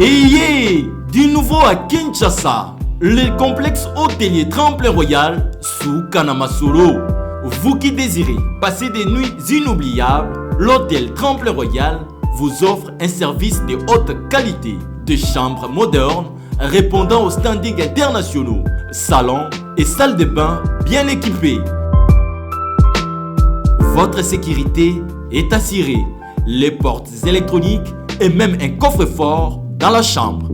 Et du nouveau à Kinshasa, le complexe hôtelier Tremplin Royal sous Kanamasolo. Vous qui désirez passer des nuits inoubliables, l'hôtel Tremplin Royal vous offre un service de haute qualité, de chambres modernes répondant aux standings internationaux, salons et salles de bain bien équipées. Votre sécurité est assurée, les portes électroniques et même un coffre-fort dans la chambre.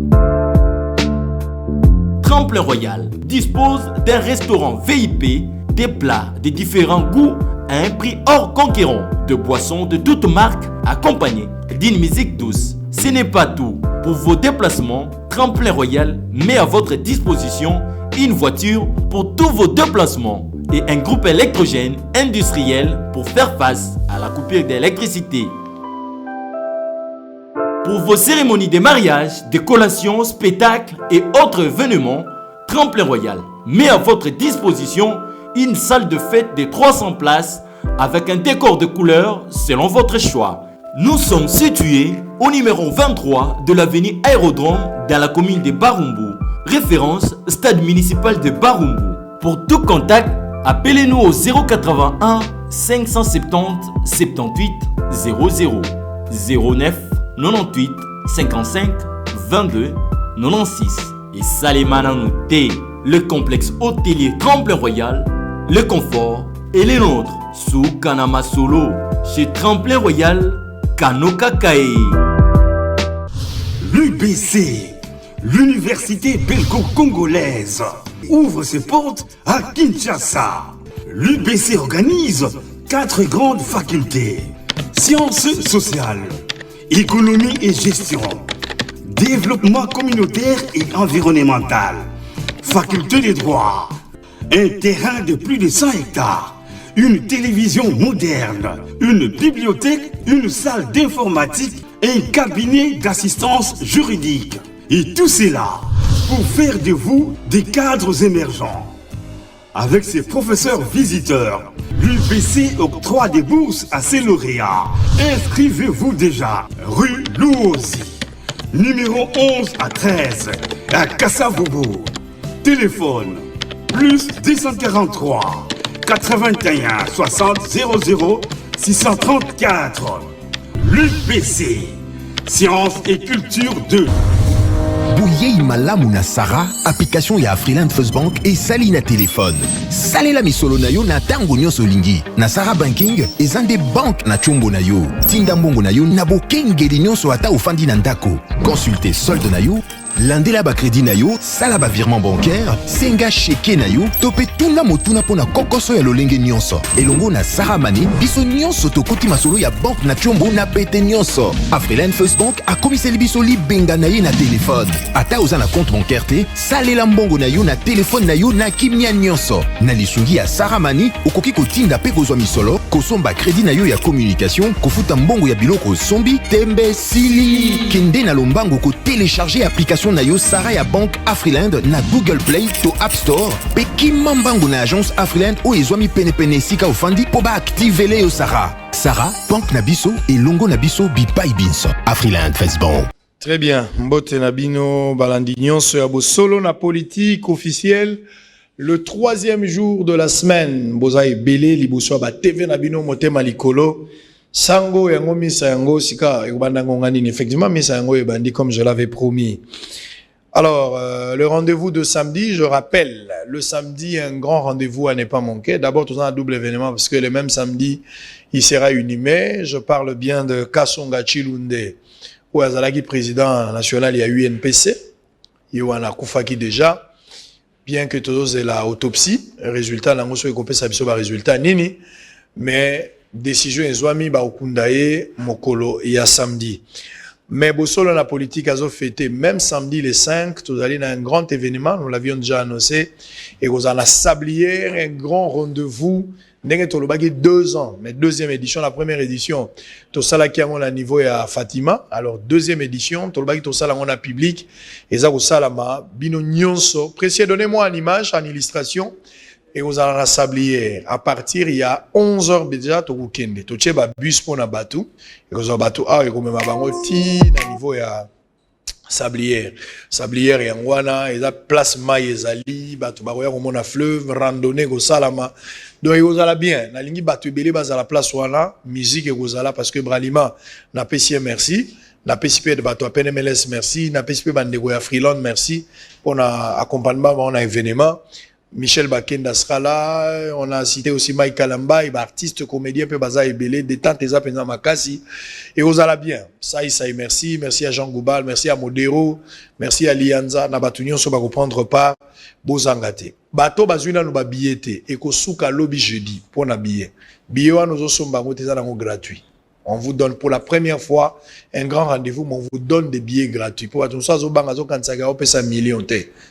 Tremplin Royal dispose d'un restaurant VIP, des plats de différents goûts à un prix hors conquérant, de boissons de toutes marques accompagnées d'une musique douce. Ce n'est pas tout. Pour vos déplacements, Tremplin Royal met à votre disposition une voiture pour tous vos déplacements et un groupe électrogène industriel pour faire face à la coupure d'électricité. Pour vos cérémonies de mariage, de collations, spectacles et autres événements, Tremplin Royal met à votre disposition une salle de fête de 300 places avec un décor de couleurs selon votre choix. Nous sommes situés au numéro 23 de l'avenue Aérodrome dans la commune de Barumbu, référence stade municipal de Barumbu. Pour tout contact, appelez-nous au 081 570 78 00 09 98 55 22 96 et Salimana Nouté, le complexe hôtelier Tremplin Royal, le confort et les nôtres sous Kanamasolo chez Tremplin Royal Kanoka Kae. L'UBC, l'université belgo-congolaise, ouvre ses portes à Kinshasa. L'UBC organise 4 grandes facultés: sciences sociales, économie et gestion, développement communautaire et environnemental, faculté des droits, un terrain de plus de 100 hectares, une télévision moderne, une bibliothèque, une salle d'informatique et un cabinet d'assistance juridique. Et tout cela pour faire de vous des cadres émergents. Avec ses professeurs visiteurs, l'UBC octroie des bourses à ses lauréats. Inscrivez-vous déjà, rue Louosi, numéro 11 à 13, à Kassavobo. Téléphone, plus 243 81 60 00 634. L'UBC, Sciences et Culture 2. Bouye malamu na Sarah, application ya Afriland First Bank et sali na téléphone. Salela misolo na yo na tango nyonso lingi. Na Sarah Banking, ezande bank na chombo na yo. Tinda mbongo na yo na bokengeli nyonso ata ofandi na ndako. Consultez solde na yo, landela ba crédit na yo, sala ba virement bancaire, senga cheke na yo, tope tuna motuna pona kokoso ya lolenge nyonso. Elongo na Sarah Money, biso nyonso tokoti masolo ya bank na chombo na pete nyonso. Afriland First Bank a komiseli biso libenga na ye na téléphone. Ata oza na compte bancaire te, salela mbongo na yo na téléphone na yo na kimia nyonso. Na lisungi ya Sarah Money, okoki kotinda pe kozwa misolo, kosomba crédit na yo ya communication, kofuta mbongo ya biloko sombi, tembe sili. Kende na lombango ko télécharger application na yo Sarah ya Bank Afriland na Google Play to App Store. Pe kimambango na agence Afriland o ezwami pene sika ofandi po ba activele yo Sarah. Sarah, Bank na biso et longo na biso bipai binso. Afriland First Bank. Très bien. Mbote Nabino Balandignon sur solo na politique officielle. Le 3e jour de la semaine, Bozaï Belé, Libouswa ba TV Nabino Motema Likolo. Sango yango misa yango sika ekubanda ngani effectivement misa yango ebandi comme je l'avais promis. Alors le rendez-vous de samedi, je rappelle, le samedi un grand rendez-vous à ne pas manquer. D'abord tout un double événement parce que le même samedi il sera unimé. Je parle bien de Kasonga Chilunde où Azalaki président national il y a UNPC. Il y a un Koufaki déjà. Bien que tous aient la autopsie, résultat l'ango soit compé sa biso ba résultat nini, mais décision ezwami ba okundaye mokolo ya samedi. Mais bosolo la politique a fêté même samedi les 5, tout allé dans un grand événement, nous l'avions déjà annoncé, et vous en a sablière un grand rendez-vous. N'engé tolobaki 2 ans, mais 2e édition, la première édition, tout ça là qui a mon niveau à Fatima, alors 2e édition, tolobaki tout ça là on a public, et ça ça là ma bino nyonso. Précieux, donnez-moi une image, en illustration. Et vous allez la sablière. À partir, il y a 11 heures déjà, tu vous kende. Tu as bus pour na bateau. Et vous avez bateau, et vous avez un niveau à Sablière et Angwana, et la place Maïezali, Batu Baroya, Romona Fleuve, randonnée, Gosalama. Donc, ils ont bien. La ligne Batu Bélé, à la place Wana, musique et Gozala, parce que Bralima n'a pas si merci. N'a pas si de Batu PNMLS, merci. N'a pas si Bandegoya Freeland, merci. On a accompagnement, on a événement. Michel Bakenda sera là, on a cité aussi Mike Kalamba, artiste, comédien, peu baza ebele, détente et zapena makasi. Et aux ala bien. Ça, merci. Merci à Jean Goubal, merci à Modero, merci à Lianza, Nabatunion, so ba reprendre part, Bozangate. Bato bazuna no ba billete, et ko souka lobby jeudi, pour na billet. Billet wa nous sommes gratuit. On vous donne pour la première fois un grand rendez-vous, mais on vous donne des billets gratuits. Pour tout ça,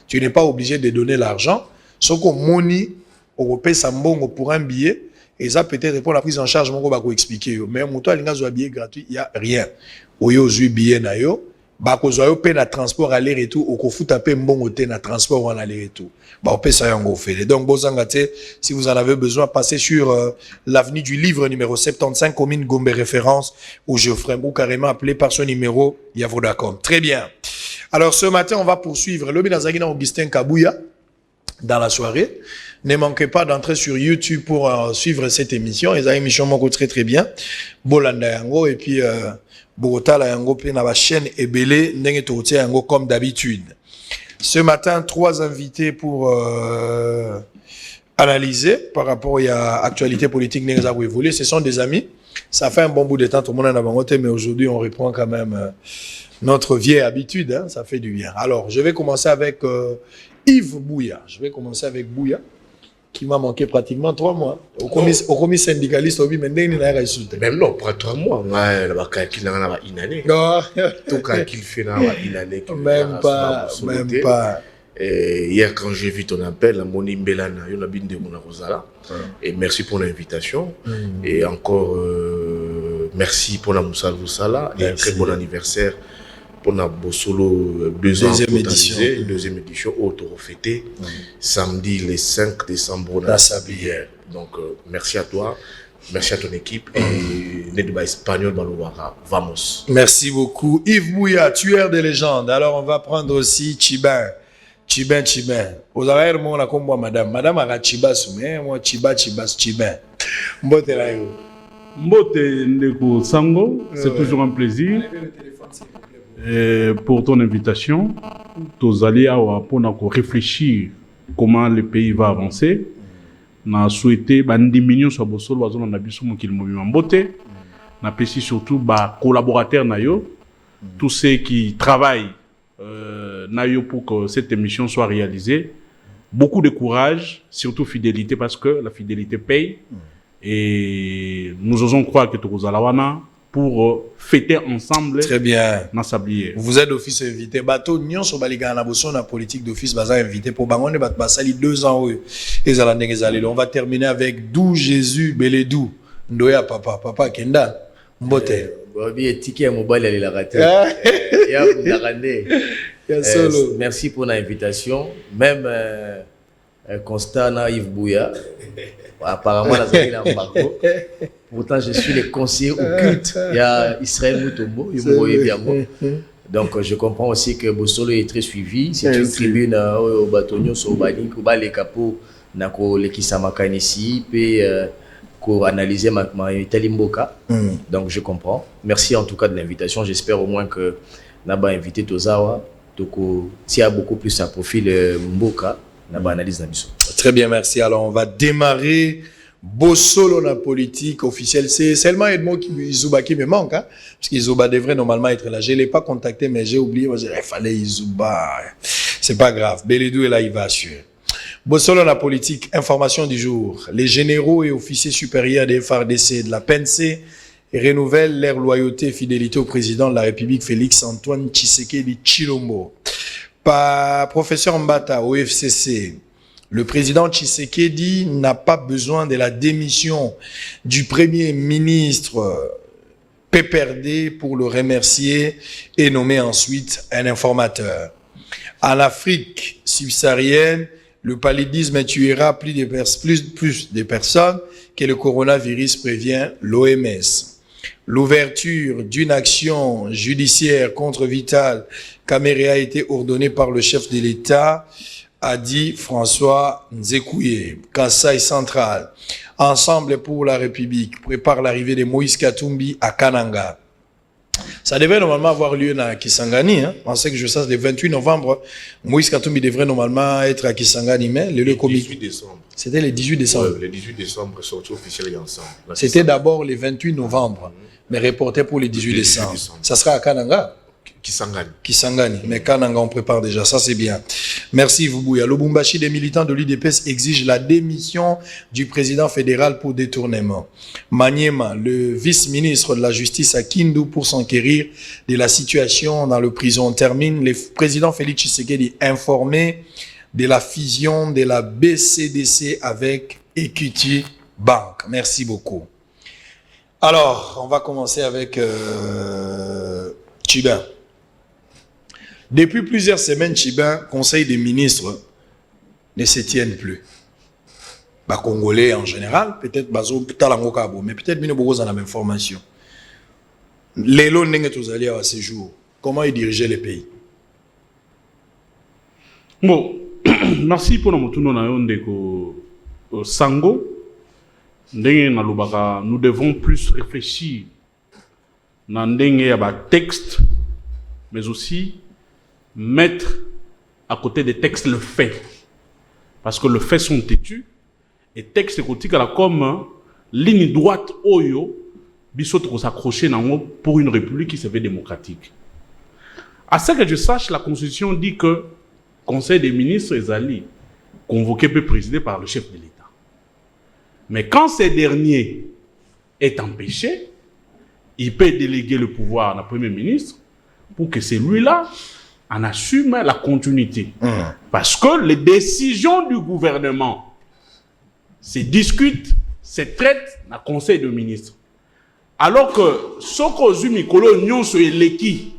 tu n'es pas obligé de donner l'argent. Ce qu'on money, on paye ça pour un billet, et ça peut-être pour la prise en charge, on va vous expliquer. Mais on a un billet gratuit, il n'y a rien. Au yo, billet na yo, bah, qu'on soit paye na transport aller-retour, ou qu'on fout taper un bon hôtel na transport en aller-retour. Bah, on paye ça en fait. Donc, Bozangate, si vous en avez besoin, passez sur l'avenue du Livre numéro 75, commune Gombe référence, ou Geoffrey ou carrément appelé par son numéro, Yavodacom. Très bien. Alors, ce matin, on va poursuivre. Lobi Nazagina Augustin Kabouya. Dans la soirée. Ne manquez pas d'entrer sur YouTube pour suivre cette émission. Et cette émission m'ont très très bien. Bolanda yango et puis Bogota la yango puis na ba chaîne ebele ndenge totie yango comme d'habitude. Ce matin, 3 invités pour analyser par rapport à l'actualité politique ndenge za évoluer. Ce sont des amis. Ça fait un bon bout de temps tout le monde en a bangoté, mais aujourd'hui on reprend quand même notre vieille habitude. Hein, ça fait du bien. Alors, je vais commencer avec Yves Bouya. Je vais commencer avec Bouya, qui m'a manqué pratiquement 3 mois. Au commis syndicaliste, au même non, pas 3 mois. Ouais, là-bas, il a une année. Tout cas, qu'il fait une année. Même pas. Et hier, quand j'ai vu ton appel, à Moni Mbelana, il y a une de mon Rosala. Et merci pour l'invitation. Et encore, merci pour la Moussa Rosala. Et un très bon anniversaire. Pour la Bossolo, deuxième édition, auto fêté samedi le 5 décembre dans Sablière. Donc merci à toi, merci à ton équipe et Nedba Espagnol Balouara. Vamos. Merci beaucoup. Yves Bouya, tueur de légende. Alors on va prendre aussi Chibin. Aux arrières, moi on a comme moi madame a Chibas, mais moi Chibin. Mbote la yo. Mbote Ndeko Sango, c'est toujours un plaisir. Pour ton invitation, tous allés pour réfléchir comment le pays va avancer. On a souhaité des millions sur Bossolo, on a vu qu'il mouvement beauté. On a apprécié surtout collaborateurs nayo, tous ceux qui travaillent nayo pour que cette émission soit réalisée. Beaucoup de courage, surtout fidélité parce que la fidélité paye. Et nous osons croire que Tokozalawana pour fêter ensemble. Très bien. Dans Sablier. Vous êtes d'office invité. Bateau, Nyon sur Baligana Bosso, la politique d'office, baza invité pour Bangon et Basali 2 ans. On va terminer avec Dou Jésus Beledou. Ndoya papa Kenda. Mbote. Merci pour l'invitation. Même constat na Yves Bouya. Apparemment, pourtant, je suis le conseiller occulte. Il y a Israël Moutombo, donc je comprends aussi que Bossolo est très suivi. C'est une tribune au Batonio, au Bani, au Bali Capo, Nako Lekisamaka ici, puis pour analyser ma Talimboka. Donc je comprends. Merci en tout cas de l'invitation. J'espère au moins que Naba invité Tozawa, Toko tient beaucoup plus un profil Mboka. Très bien, merci. Alors, on va démarrer Bossolo la politique officielle. C'est seulement Edmond Izouba qui me manque, hein, parce qu'Izouba devrait normalement être là. Je ne l'ai pas contacté, mais j'ai oublié. Il fallait Izouba. C'est pas grave. Beledou est là, il va assurer. Bossolo la politique, information du jour. Les généraux et officiers supérieurs des FARDC de la PNC renouvellent leur loyauté et fidélité au président de la République, Félix Antoine Tshisekedi Tshilombo. Par professeur Mbata au FCC, le président Tshisekedi n'a pas besoin de la démission du premier ministre PPRD pour le remercier et nommer ensuite un informateur. En Afrique subsaharienne, le paludisme tuera plus de personnes que le coronavirus, prévient l'OMS. L'ouverture d'une action judiciaire contre Vital Kamerhe a été ordonnée par le chef de l'État, a dit François Nzekouye. Kasaï central, Ensemble pour la République prépare l'arrivée de Moïse Katumbi à Kananga. Ça devait normalement avoir lieu à Kisangani. On sait que je sache, le 28 novembre, Moïse Katumbi devrait normalement être à Kisangani, mais le 18 décembre. C'était le 18 décembre. Ouais, le 18 décembre, sorti officiel ensemble. C'était d'abord le 28 novembre, mais reporté pour le 18 décembre. Ça sera à Kananga. Kisangani. Mais Kananga, on prépare déjà. Ça, c'est bien. Merci, Vubouya. Lubumbashi, des militants de l'UDPS exigent la démission du président fédéral pour détournement. Maniema, le vice-ministre de la Justice à Kindu pour s'enquérir de la situation dans le prison. On termine. Le président Félix Tshisekedi informé de la fusion de la BCDC avec Equity Bank. Merci beaucoup. Alors, on va commencer avec Tchibin. Depuis plusieurs semaines, Tchibin, Conseil des ministres, ne se tiennent plus. Les Congolais en général, peut-être mais peut-être qu'ils n'ont pas la même formation. Les lots n'ont à ce jour. Comment ils dirigeaient les pays? Bon, merci pour notre Sango. Nous devons plus réfléchir dans le texte, mais aussi mettre à côté des textes le fait. Parce que les faits sont têtus. Et texte comme ligne droite oyo, bisot s'accrocher pour une république qui se veut démocratique. À ce que je sache, la Constitution dit que le Conseil des ministres est allé convoqué peut présider par le chef de l'État. Mais quand ce dernier est empêché, il peut déléguer le pouvoir au Premier ministre pour que celui-là en assume la continuité. Parce que les décisions du gouvernement se discutent, se traitent dans le Conseil des ministres. Alors que Soko Zumi Kolo Nyonso et Leki,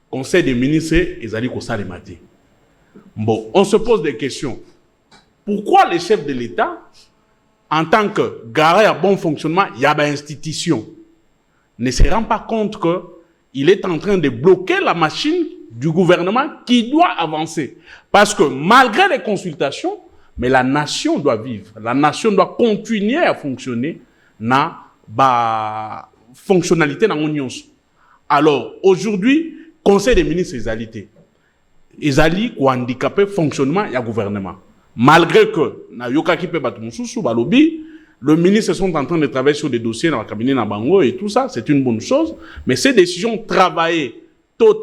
Conseil des ministres, ils allaient comme ça les mater. Bon, on se pose des questions. Pourquoi les chefs de l'État, en tant que garant à bon fonctionnement, il y a une institution, ne se rend pas compte qu'il est en train de bloquer la machine du gouvernement qui doit avancer. Parce que malgré les consultations, mais la nation doit vivre. La nation doit continuer à fonctionner dans la fonctionnalité dans l'Union. Alors, aujourd'hui, Conseil des ministres est alité. Ils allaient handicaper le fonctionnement du gouvernement. Malgré que, les ministres sont en train de travailler sur des dossiers dans le cabinet Nabango et tout ça, c'est une bonne chose. Mais ces décisions travaillées,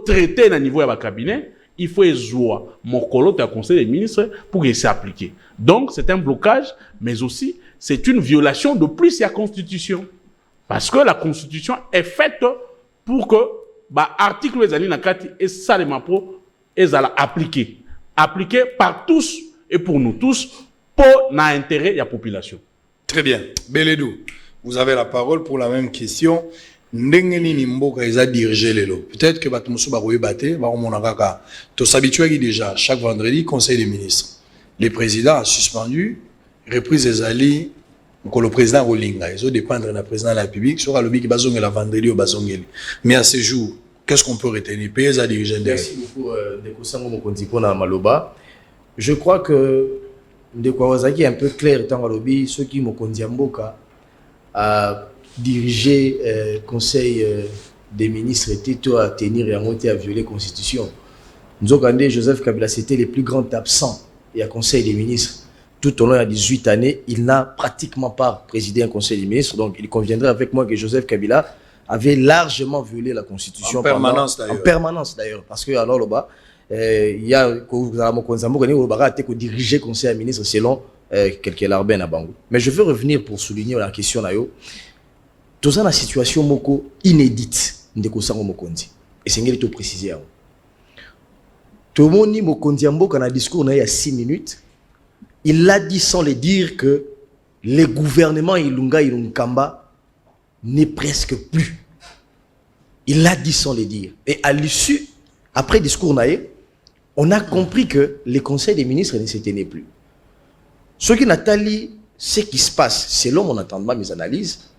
traitées au niveau du cabinet, il faut jouer mon colote au Conseil des ministres pour qu'il s'applique. Donc, c'est un blocage, mais aussi, c'est une violation de plus de la Constitution. Parce que la Constitution est faite pour que, l'article les alliés et ça les mapos, ils allaient appliquer. Appliquer par tous et pour nous tous, pour l'intérêt de la population. Très bien. Beledou, vous avez la parole pour la même question. Peut-être que tu s'habitues déjà chaque vendredi Conseil des ministres. Le président a suspendu, reprise des alliés, le président Rolinga. Ils ont dépendre du président de la République, sur le qui bazonge la vendredi au bazongeli. Mais à ce jour, qu'est-ce qu'on peut retenir? Merci beaucoup, Ndeko Sango Mokonzi na Maloba. Je crois que Ndeko Wazaki est un peu clair dans Malobi, ceux qui Mokonzi Mboka a dirigé le Conseil des ministres était à tenir et à monter à violer la Constitution. Nous avons Joseph Kabila, c'était le plus grand absent et à Conseil des ministres. Tout au long de 18 années, il n'a pratiquement pas présidé un Conseil des ministres. Donc, il conviendrait avec moi que Joseph Kabila avait largement violé la Constitution. En permanence d'ailleurs. En permanence d'ailleurs. Parce que alors là-bas, il y a diriger le Conseil des ministres selon quelques larbins à Bangou. Mais je veux revenir pour souligner la question là. Tout ça, la situation moko inédite de Kosango Mokonzi. Et c'est ce que je préciser. Tout le monde dit Mokonzi Mboka dans le discours il y a 6 minutes. Il l'a dit sans le dire que le gouvernement Ilunga Ilunkamba n'est presque plus. Il l'a dit sans le dire. Et à l'issue, après le discours on a compris que les conseils des ministres ne se tenaient plus. Ce qui n'a pas ce qui se passe, selon mon entendement, mes analyses,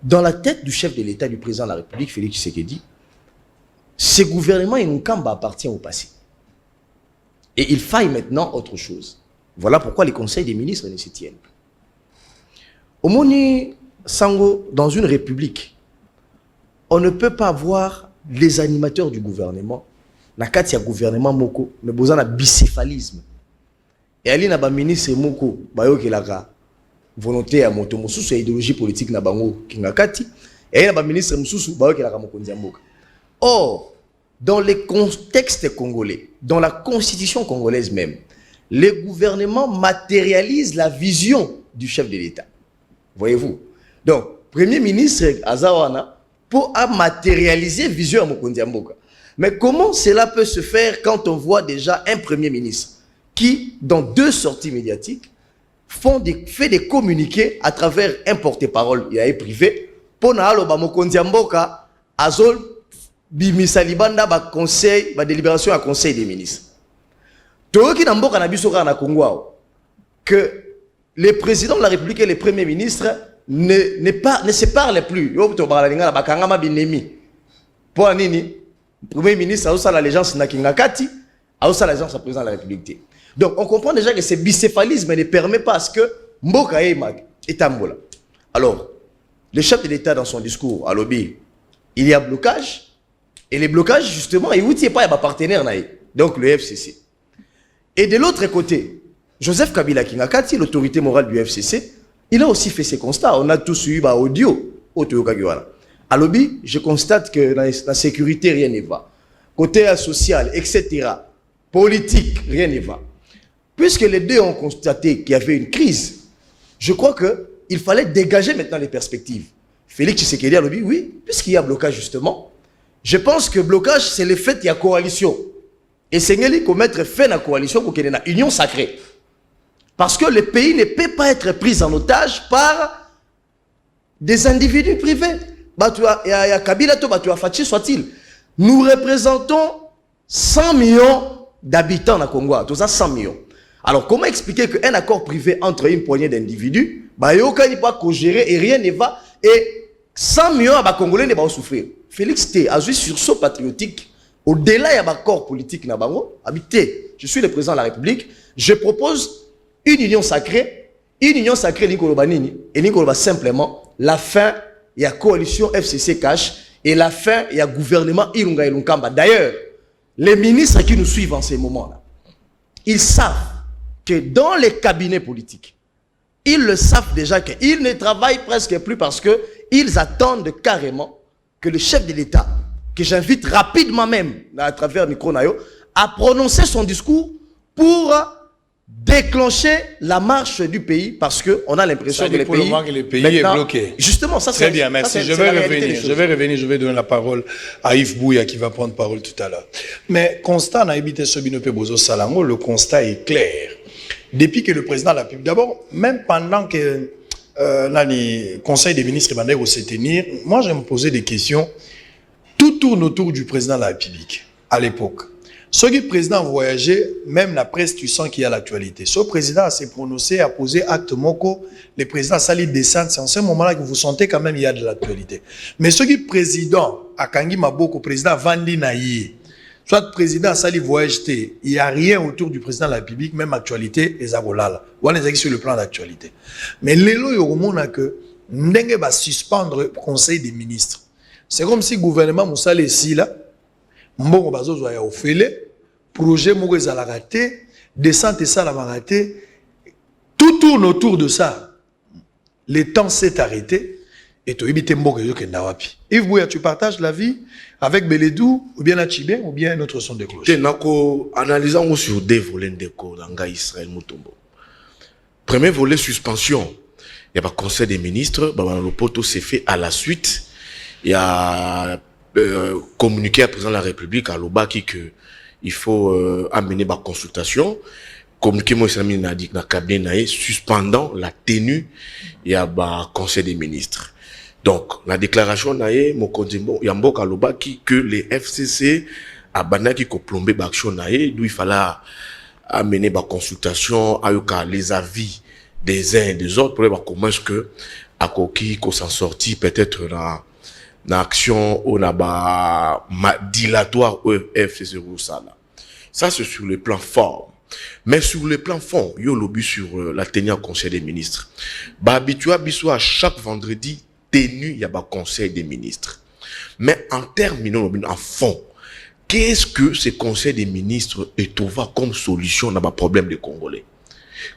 dans la tête du chef de l'État, du président de la République, Félix Tshisekedi, ce gouvernement Inunkamba appartient au passé. Et il faille maintenant autre chose. Voilà pourquoi les conseils des ministres ne s'y tiennent plus. Omoni Sango, dans une république, on ne peut pas voir les animateurs du gouvernement, nakati ya gouvernement moko, mais besoin de bicéphalisme. Et ali na ba ministre moko, bayo kelaka volonté ya moto mususu ya idéologie politique na bango kingakati, et na ba ministre mususu bayo kelaka mokonzi ya mboka. Or, dans les contextes congolais, dans la constitution congolaise même, le gouvernement matérialise la vision du chef de l'État. Voyez-vous? Donc, Premier ministre Azawana pour matérialiser la vision de Mokonzi Mboka. Mais comment cela peut se faire quand on voit déjà un Premier ministre qui, dans 2 sorties médiatiques, fait des communiqués à travers un porte-parole privé pour que Mokonzi Mboka Azol bimisa libanda ba conseil ba délibération à conseil des ministres. Toyoki na mboka na biso na Congo que les présidents de la République et les premiers ministres ne se parlent plus. Yo to balalinga ba kangama binemi. Pour nini? Premier ministre a aussi l'allégeance na kingakati, a aussi l'allégeance au président de la République. Donc on comprend déjà que ce bicéphalisme ne permet pas à ce que mboka est ambola. Alors, le chef de l'État dans son discours à l'Obi, il y a blocage. Et les blocages, justement, il n'y a pas de partenaire, donc le FCC. Et de l'autre côté, Joseph Kabila Kingakati, l'autorité morale du FCC, il a aussi fait ses constats. On a tous eu audio au Toyokagiwala. À l'Obi, je constate que dans la sécurité, rien ne va. Côté social, etc., politique, rien ne va. Puisque les deux ont constaté qu'il y avait une crise, je crois qu'il fallait dégager maintenant les perspectives. Félix Tshisekedi à l'Obi, oui, puisqu'il y a blocage justement. Je pense que blocage, c'est le fait qu'il y a coalition. Et c'est qu'il mettre fin à la coalition pour qu'il y ait une union sacrée. Parce que le pays ne peut pas être pris en otage par des individus privés. Kabila to Fachi soit-il. Nous représentons 100 millions d'habitants dans Congo. Tout ça 100 millions. Alors comment expliquer qu'un accord privé entre une poignée d'individus, il n'y a pas qu'à gérer et rien ne va, et 100 millions de Congolais ne vont pas souffrir. Félix T a joué sur ce patriotique. Au-delà il y a un accord politique na bango. Habité, je suis le président de la République. Je propose une union sacrée. Une union sacrée Nikoloba Nini. Et Nikoloba simplement la fin, il y a coalition FCC cash. Et la fin, il y a gouvernement Ilunga Ilunkamba. D'ailleurs, les ministres qui nous suivent en ces moments-là, ils savent que dans les cabinets politiques, ils le savent déjà qu'ils ne travaillent presque plus parce qu'ils attendent carrément que le chef de l'État, que j'invite rapidement même à travers Micro Nayo, a prononcé son discours pour déclencher la marche du pays parce qu'on a l'impression que le pays est bloqué. Justement, ça c'est... Très bien, merci. Je vais donner la parole à Yves Bouya qui va prendre parole tout à l'heure. Mais constat, le constat est clair. Depuis que le président de la République, d'abord, même pendant que le Conseil des ministres va se tenir, moi je me posais des questions. Tout tourne autour du président de la République à l'époque. Ce qui président voyageait, même la presse, tu sens qu'il y a l'actualité. Ce président s'est prononcé, a posé acte moko, le président Sali descend, c'est en ce moment-là que vous sentez quand même il y a de l'actualité. Mais ce qui président, à Kangi Maboko, président Vandi Naïe, soit président Sali voyage, il n'y a rien autour du président de la République, même actualité, et Zabolala. On est sur le plan d'actualité. Mais l'élo, il y a que Ndenge va suspendre le Conseil des ministres. C'est comme si le gouvernement Moussa ici là, Mbongo Bazozo a offert, projet Mourez a raté, descente et ça l'a raté. Tout tourne autour de ça. Le temps s'est arrêté. Et tu habites Mbongo Kendawapi. Yves Bouya, tu partages la vie avec Beledou, ou bien Achibé, ou bien un autre son de cloche. Analysons sur deux volets de cours dans Israël Moutombo. Premier volet, suspension. Il y a pas conseil des ministres, le poteau s'est fait à la suite. Il y a communiqué à président de la République à l'Obaki que il faut amener ma consultation. Communiqué moi Islami n'a dit na cabinet suspendant la tenue il y a conseil des ministres. Donc la déclaration naé mon condimbo yambok à l'Obaki que les FCC a banaki ko plomber action naé d'où il fallait amener ma consultation à les avis des uns et des autres pour voir comment est-ce que à qui qu'on s'en sortit peut-être dans action on a dilatoire au FCC ça là. Ça c'est sur le plan forme. Mais sur le plan fond, yo lobby sur la tenue au conseil des ministres. Bah habitua biso à chaque vendredi tenue y a ba conseil des ministres. Mais en terminant en fond, qu'est-ce que ce conseil des ministres est trouvé comme solution dans le problème des Congolais?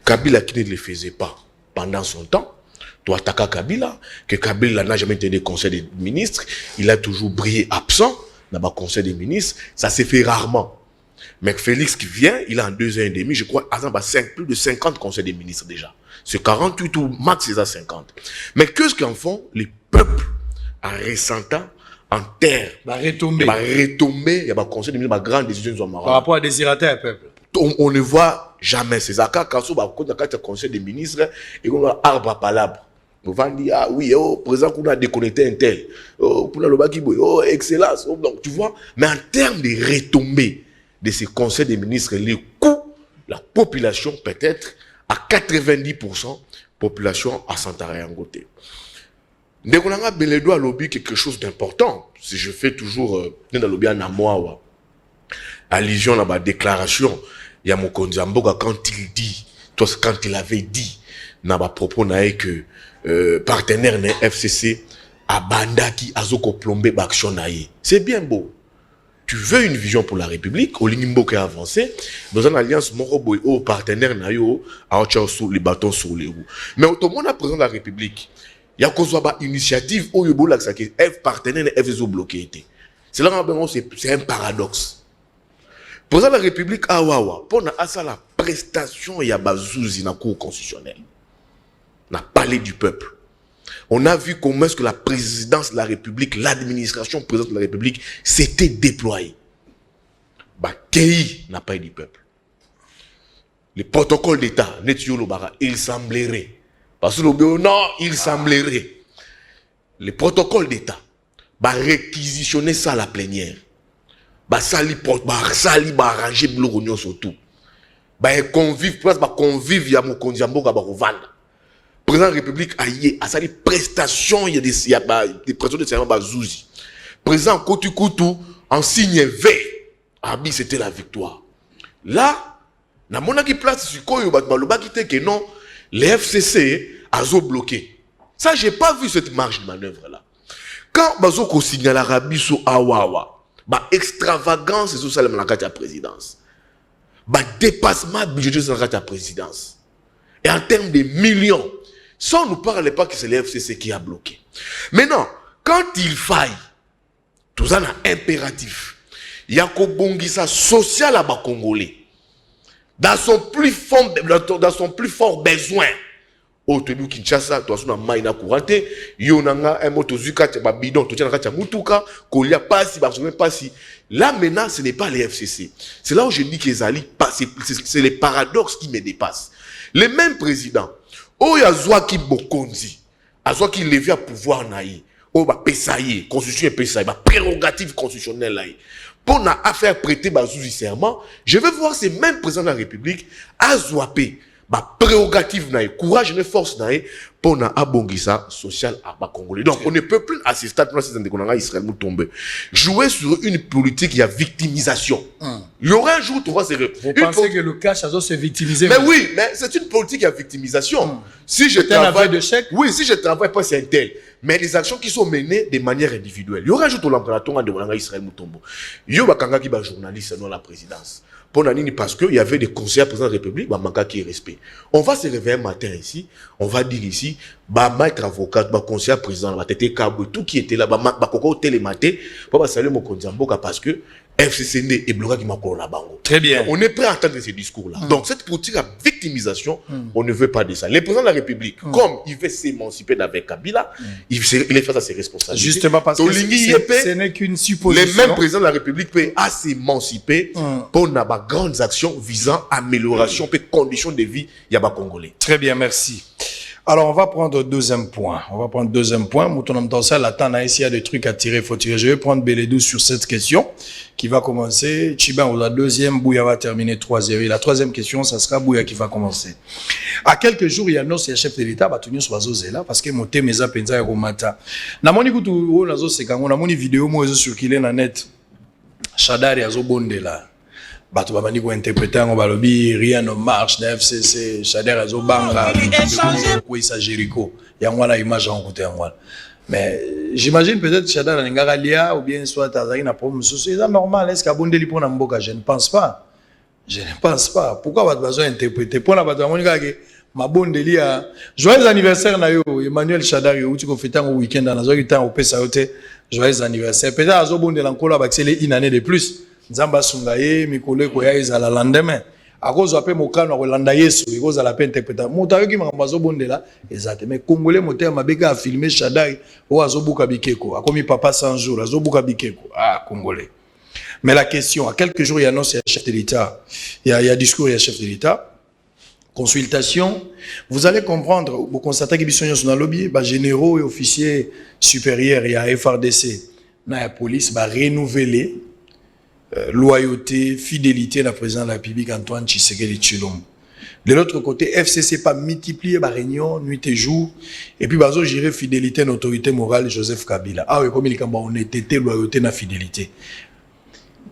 Kabila qui ne le faisait pas pendant son temps, toi attaquer Kabila, que Kabila n'a jamais tenu conseil des ministres, il a toujours brillé absent dans le conseil des ministres, ça s'est fait rarement. Mais Félix qui vient, il a en 2 ans et demi, je crois, plus de 50 conseils des ministres déjà. C'est 48 ou max, c'est à 50. Mais qu'est-ce qu'en font les peuples en ressentant en terre? retomber. Il y a des conseils des ministres, des grandes décisions. Par rapport à désirater un peuple. On ne voit jamais ces accords. Quand on a un conseil des ministres, et on a arbre à palabre. On va dire, ah oui, présent qu'on a déconnecté un tel. Pour le baki, excellence. Donc, tu vois, mais en termes de retombées de ces conseils des ministres, les coûts, la population peut-être à 90%, population à Santaré-Angoté. Dès qu'on a belédo à lobby quelque chose d'important, si je fais toujours dans lobby en amour, allusion à ma déclaration, il y a mon Kondiamboga quand il dit, quand il avait dit, dans ma propos que partenaire de FCC a banda qui a plombé l'action naïe. C'est bien beau. Tu veux une vision pour la République, au Lingimbo qui a avancé, dans une alliance moroboy au partenaire naïo, à sous les bâtons sur les roues. Mais au monde à présent de la République, il y a une initiative où il y a un partenaire et FCC bloqué. C'est là c'est un paradoxe. Pour ça, la République, pour la prestation, il y a bazouzi dans la Cour constitutionnelle. On a parlé du peuple. On a vu comment est-ce que la présidence de la République, l'administration présidente de la République s'était déployée. Kei n'a pas eu du peuple. Les protocoles d'État, il semblerait. Parce que non, il semblerait. Les protocoles d'État, réquisitionner ça à la plénière. Sali arranger le réunion surtout. Convive, il y a mon Kondiambo qui va président de la République a des prestations, il y a des prestations de serment bazouzi. Président Koutou en signe V. Abi c'était la victoire. Là, na mona qui place sur koyo batmaloba qui que non, les FCC a bloqué. Ça j'ai pas vu cette marge de manœuvre là. Quand bazo ko signale Arabi sur Awawa, extravagance c'est ça la carte de présidence. Dépassement budgétaire sur la carte de présidence. Et en termes de millions, ça on ne parle pas que c'est le FCC qui a bloqué. Maintenant, quand il faille, tout ça est impératif. Il y a un social à Congolais. Dans son plus fort besoin. Au Tenu Kinshasa, tu as un maïna couranté, yonanga un motozuka, bidon, tu as un mutuka, kolia passi, passi. Là maintenant, ce n'est pas les FCC. C'est là où je dis que c'est les paradoxes qui me dépassent. Les mêmes présidents, oh yazwa ki bokonzi, azwa ki levé à pouvoir naï, oh pesaïe, constitution pesaïe, prérogative constitutionnelle naï. Pour na affaire prêter bazouzi serment, je vais voir ces mêmes présidents de la République azwapé. Prérogative naïe, courage et force naïe pour na abongisa social à Congolais. Donc on ne peut plus à ce stade Israël nous tomber. Jouer sur une politique il y a victimisation. Il y aura un jour tu vois c'est vous pensez que le cash a se victimiser. Mais oui, mais c'est une politique à victimisation. Si je travaille de chèque. Oui, si je travaille pas c'est un tel. Mais les actions qui sont menées de manière individuelle. Il y aura un jour tu l'emprunteur de Israël nous tombe. Il y aura kanga qui va journaliste dans la présidence. Parce qu'il y avait des conseillers présidents de la République, qui est respect. On va se réveiller un matin ici, on va dire ici, maître avocat, conseiller président, tout qui était là, koko télématé, pour saluer mon Kondiamboka parce que FCCN et bloqué qui m'a collé la bango. Très bien. On est prêt à entendre ces discours-là. Donc cette politique à victimisation, on ne veut pas de ça. Les présidents de la République, comme il veut s'émanciper d'avec Kabila, il est face à ses responsabilités. Justement parce que ce n'est qu'une supposition. Les mêmes présidents de la République peuvent s'émanciper pour avoir grandes actions visant amélioration et conditions de vie Yaba Congolais. Très bien, merci. Alors, on va prendre deuxième point. Moutonam ça, l'attend, s'il y a des trucs à tirer, il faut tirer. Je vais prendre Bélédou sur cette question qui va commencer. Chiban, la deuxième, Bouya va terminer 3-0. La troisième question, ça sera Bouya qui va commencer. À quelques jours, il y a un chef de l'État, Batunio Swazozela, parce que mon thème est à Penza et Romata. Namoni Koutou, Nazo Sekango, Namoni vidéo, moi, circulé dans net. Chadari Azo Bondela. Bato babandi ko interpréter ngo balobi rien ne marche na FCC Shader azo banga ko isa Jericho ya ngwana image en côté ngwana mais j'imagine peut-être Shader na ngaka lia ou bien soit azaki na problème c'est normal est-ce qu'abondeli pona mboka je ne pense pas pourquoi bato bazo interpréter pona bato bamoni kaka mabondeli ya joyeux anniversaire na yo Emmanuel Shader yo uti ko fêter un week-end na zo ki temps au pesa yote joyeux anniversaire peut-être azo bondela nkolo abakisele une année de plus Nzamba sungaye mikole ko ya ezala lendemain akozo ape mokano ko landa Yesu ikoza la pe interpréter motayo ki makambazo bondela ezate mais congolais moteur mabeka a filmer Shadari o azobuka bikeko akomi papa 100 jours azobuka bikeko congolais mais la question à quelques jours il y a annonce chef de l'État il y a discours il y a chef de l'État consultation vous allez comprendre vous constatez que bisonyo sur lobby ba généraux et officiers supérieurs il y a FRDC na la police ba renouveler loyauté, fidélité à la président de la République Antoine Tshisekedi Tshilombo. De l'autre côté, FCC pas multiplié par réunion, nuit et jour, et puis bazo gérer fidélité et autorité morale Joseph Kabila. Ah oui, comme il y a honnêteté, loyauté et fidélité.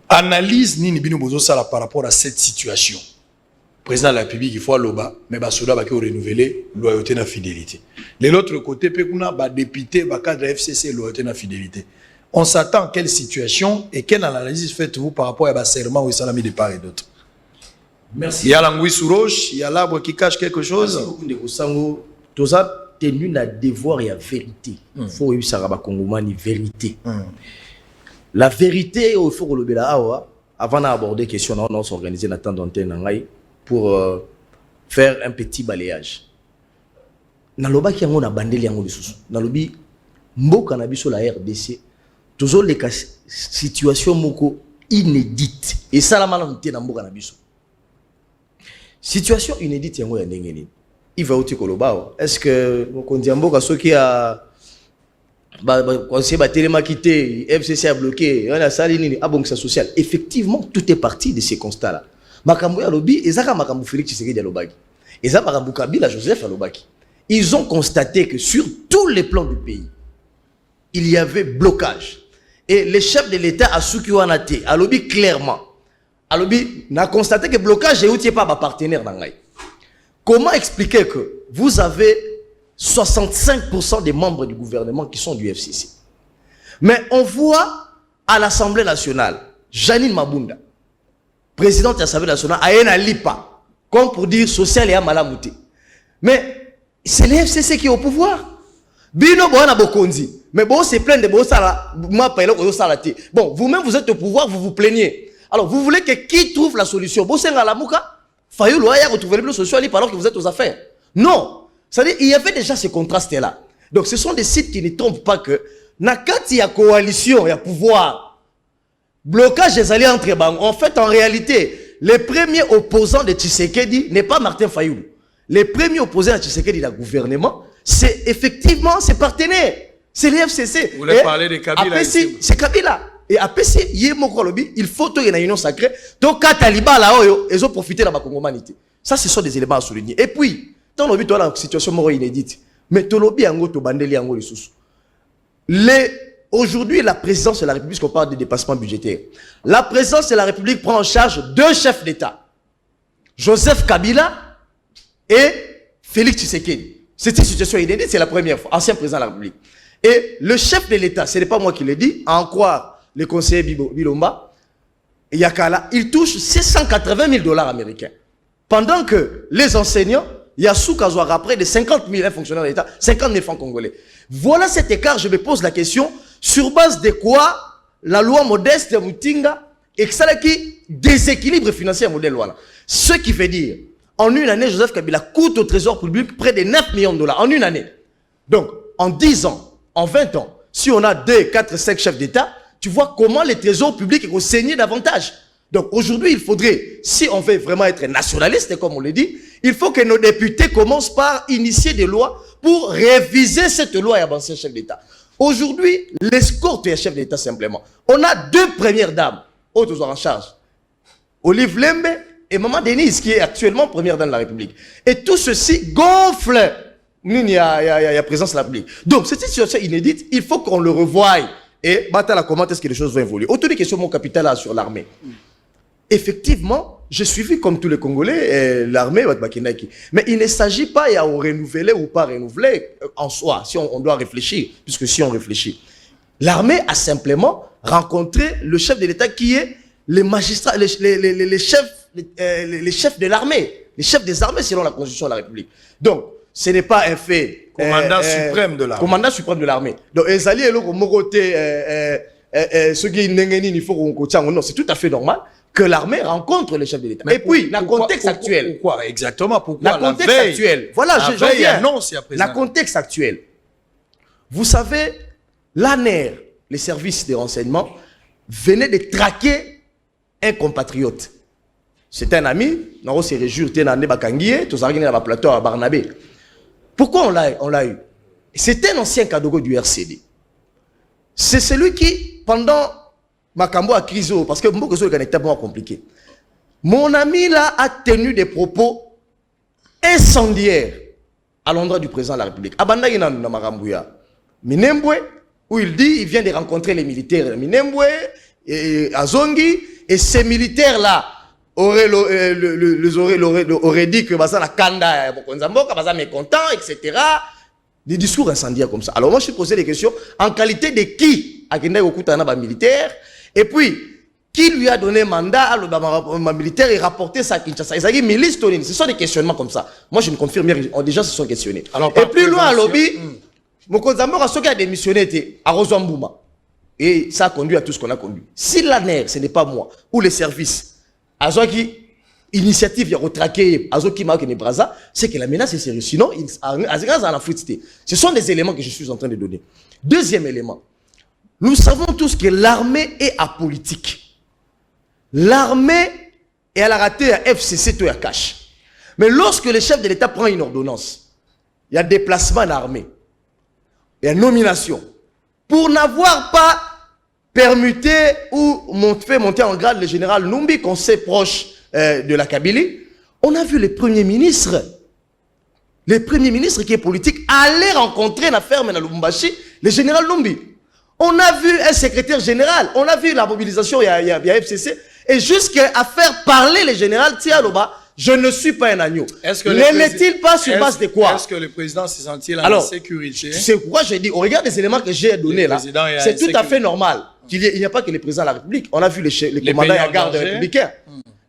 Analyse ni bino bozo sala par rapport à cette situation. Président de la République, il faut l'oba, mais basoda va renouveler loyauté et fidélité. De l'autre côté, pekuna ba député, ba cadre FCC loyauté et fidélité. On s'attend à quelle situation et quelle analyse faites-vous par rapport à serment ou salami de part et d'autre? Merci. Il y a l'angouille sous roche, il y a l'arbre qui cache quelque chose. Tout ça tenu à devoir et à vérité. Il faut que ça soit vérité. La vérité, il faut que le avant d'aborder la question, on s'organise dans d'antenne pour faire un petit balayage. Dans le bas qui a un bandeli en dessous. Dans le bas, mboka na biso la RDC. Toujours les situations moko inédites et ça la malhonnêteté dans mboka na biso. Situation inédite yango ya ndenge nini. Il va uti koloba. Est-ce que mokondi mboka soki a conseiller ba téléma quitté, FCC a bloqué, on a sali nini abongisa social. Effectivement, tout est parti de ces constats là. Makambo ya lobi ezaka makambo Félix Tshisekedi alobaki. Ezaka makambo Kabila Joseph alobaki. Ils ont constaté que sur tous les plans du pays, il y avait blocage. Et le chef de l'État a soukiwanate, a lobby clairement. A lobby n'a constaté que blocage et outil pas ma partenaire dans l'Aïe. Comment expliquer que vous avez 65% des membres du gouvernement qui sont du FCC? Mais on voit à l'Assemblée nationale, Janine Mabunda, présidente de l'Assemblée nationale, a un lipa, comme pour dire social et à malamouté. Mais c'est le FCC qui est au pouvoir. Bino Boana Bokonzi. Mais bon, c'est plein de bon ça bon, vous-même vous êtes au pouvoir, vous vous plaignez. Alors, vous voulez que qui trouve la solution? Bon, c'est la mouka. Fayou Loya retrouver le social alors que vous êtes aux affaires. Non. C'est-à-dire, il y avait déjà ces contrastes-là. Donc, ce sont des sites qui ne trompent pas que, nakati ya coalition, ya pouvoir, blocage des alliés entre banques. En fait, en réalité, les premiers opposants de Tshisekedi n'est pas Martin Fayou. Les premiers opposants à Tshisekedi, le gouvernement, c'est effectivement ses partenaires. C'est les FCC. Vous voulez parler de Kabila ici? C'est Kabila. Et après, il faut qu'il y ait une union sacrée. Donc, quand Taliban là, ils ont profité de la congomanité. Ça, ce sont des éléments à souligner. Et puis, dans le but, on a une situation inédite. Mais tout le monde aujourd'hui, la présidence de la République, qu'on parle de dépassement budgétaire. La présidence de la République prend en charge deux chefs d'État. Joseph Kabila et Félix Tshisekedi. C'est une situation inédite, c'est la première fois. Ancien président de la République. Et le chef de l'État, ce n'est pas moi qui le dis, à en croire le conseiller Bilomba, Yakala, il touche 680 000 $ américains. Pendant que les enseignants, Yassou Kazouara, près de 50 000 fonctionnaires de l'État, 50 000 francs congolais. Voilà cet écart, je me pose la question, sur base de quoi la loi modeste de Moutinga et que ça qui déséquilibre financier modèle loi. Ce qui veut dire, en une année, Joseph Kabila coûte au trésor public près de 9 millions de $, en une année. Donc, en 10 ans, en 20 ans, si on a 2, 4, 5 chefs d'État, tu vois comment les trésors publics vont saigner davantage. Donc aujourd'hui, il faudrait, si on veut vraiment être nationaliste, comme on le dit, il faut que nos députés commencent par initier des lois pour réviser cette loi et avancer un chef d'État. Aujourd'hui, l'escorte est chef d'État simplement. On a 2 premières dames, autres en charge. Olive Lembe et Maman Denise, qui est actuellement première dame de la République. Et tout ceci gonfle. Il y a présence de la République. Donc, cette situation inédite, il faut qu'on le revoie. Et Batala, comment est-ce que les choses vont évoluer? Autour des questions, mon capital là, sur l'armée. Effectivement, j'ai suivi comme tous les Congolais l'armée, mais il ne s'agit pas de renouveler ou pas renouveler en soi, si on doit réfléchir, puisque si on réfléchit. L'armée a simplement rencontré le chef de l'État qui est les magistrats, les chefs de l'armée, les chefs des armées selon la Constitution de la République. Donc, ce n'est pas un fait. Commandant suprême de l'armée. Commandant suprême de l'armée. Donc, les alliés, ceux qui non, c'est tout à fait normal que l'armée rencontre les chefs de l'État. Et puis, le contexte actuel. Pourquoi exactement? Pourquoi le contexte actuel. Voilà, je viens. Le contexte actuel. Vous savez, l'ANER, les services de renseignement, venaient de traquer un compatriote. C'est un ami, on s'est réjoui, tu es dans le plateau à Barnabé. Pourquoi on l'a eu? C'est un ancien cadeau du RCD. C'est celui qui, pendant Makambo à Criso, parce que beaucoup de choses étaient moins compliqué. Mon ami là a tenu des propos incendiaires à l'endroit du président de la République. Abanda Ina Makambuya. Minembwe, où il dit il vient de rencontrer les militaires de Minembwe, et Azongi, et ces militaires-là auraient dit que la Kanda est mécontent, etc. Des discours incendiaires comme ça. Alors moi je me suis posé des questions en qualité de qui a Kenda Okutana militaire, et puis qui lui a donné mandat à le militaire et rapporté ça à Kinshasa. Ils ont dit milice Tonine. Ce sont des questionnements comme ça. Moi je me confirme, déjà se sont questionnés. Alors, et plus loin à lobby, Mokonzambo a a démissionné à Rosombouma. Et ça a conduit à tout ce qu'on a conduit. Si l'ANER, ce n'est pas moi, ou les services, Azoki, initiative, il y a retraqué, Azoki Marque Nebraza, c'est que la menace est sérieuse. Sinon, ce sont des éléments que je suis en train de donner. Deuxième élément, nous savons tous que l'armée est apolitique. L'armée est à la ratée à FCC, tout à cash. Mais lorsque le chef de l'État prend une ordonnance, il y a déplacement d'armée, il y a nomination. Pour n'avoir pas permuté ou fait monter en grade le général Numbi, qu'on sait proche de la Kabylie, on a vu le Premier ministre qui est politique, aller rencontrer la ferme dans Lubumbashi, le général Numbi. On a vu un secrétaire général, on a vu la mobilisation, il y a FCC, et jusqu'à faire parler le général Tialoba, je ne suis pas un agneau. N'est-il pas sur base de quoi? Est-ce que le président se sent-il en sécurité? C'est pourquoi j'ai dit, au regard des éléments que j'ai donnés là, c'est tout à fait normal. Il n'y a pas que le président de la République. On a vu les commandants à garde républicains.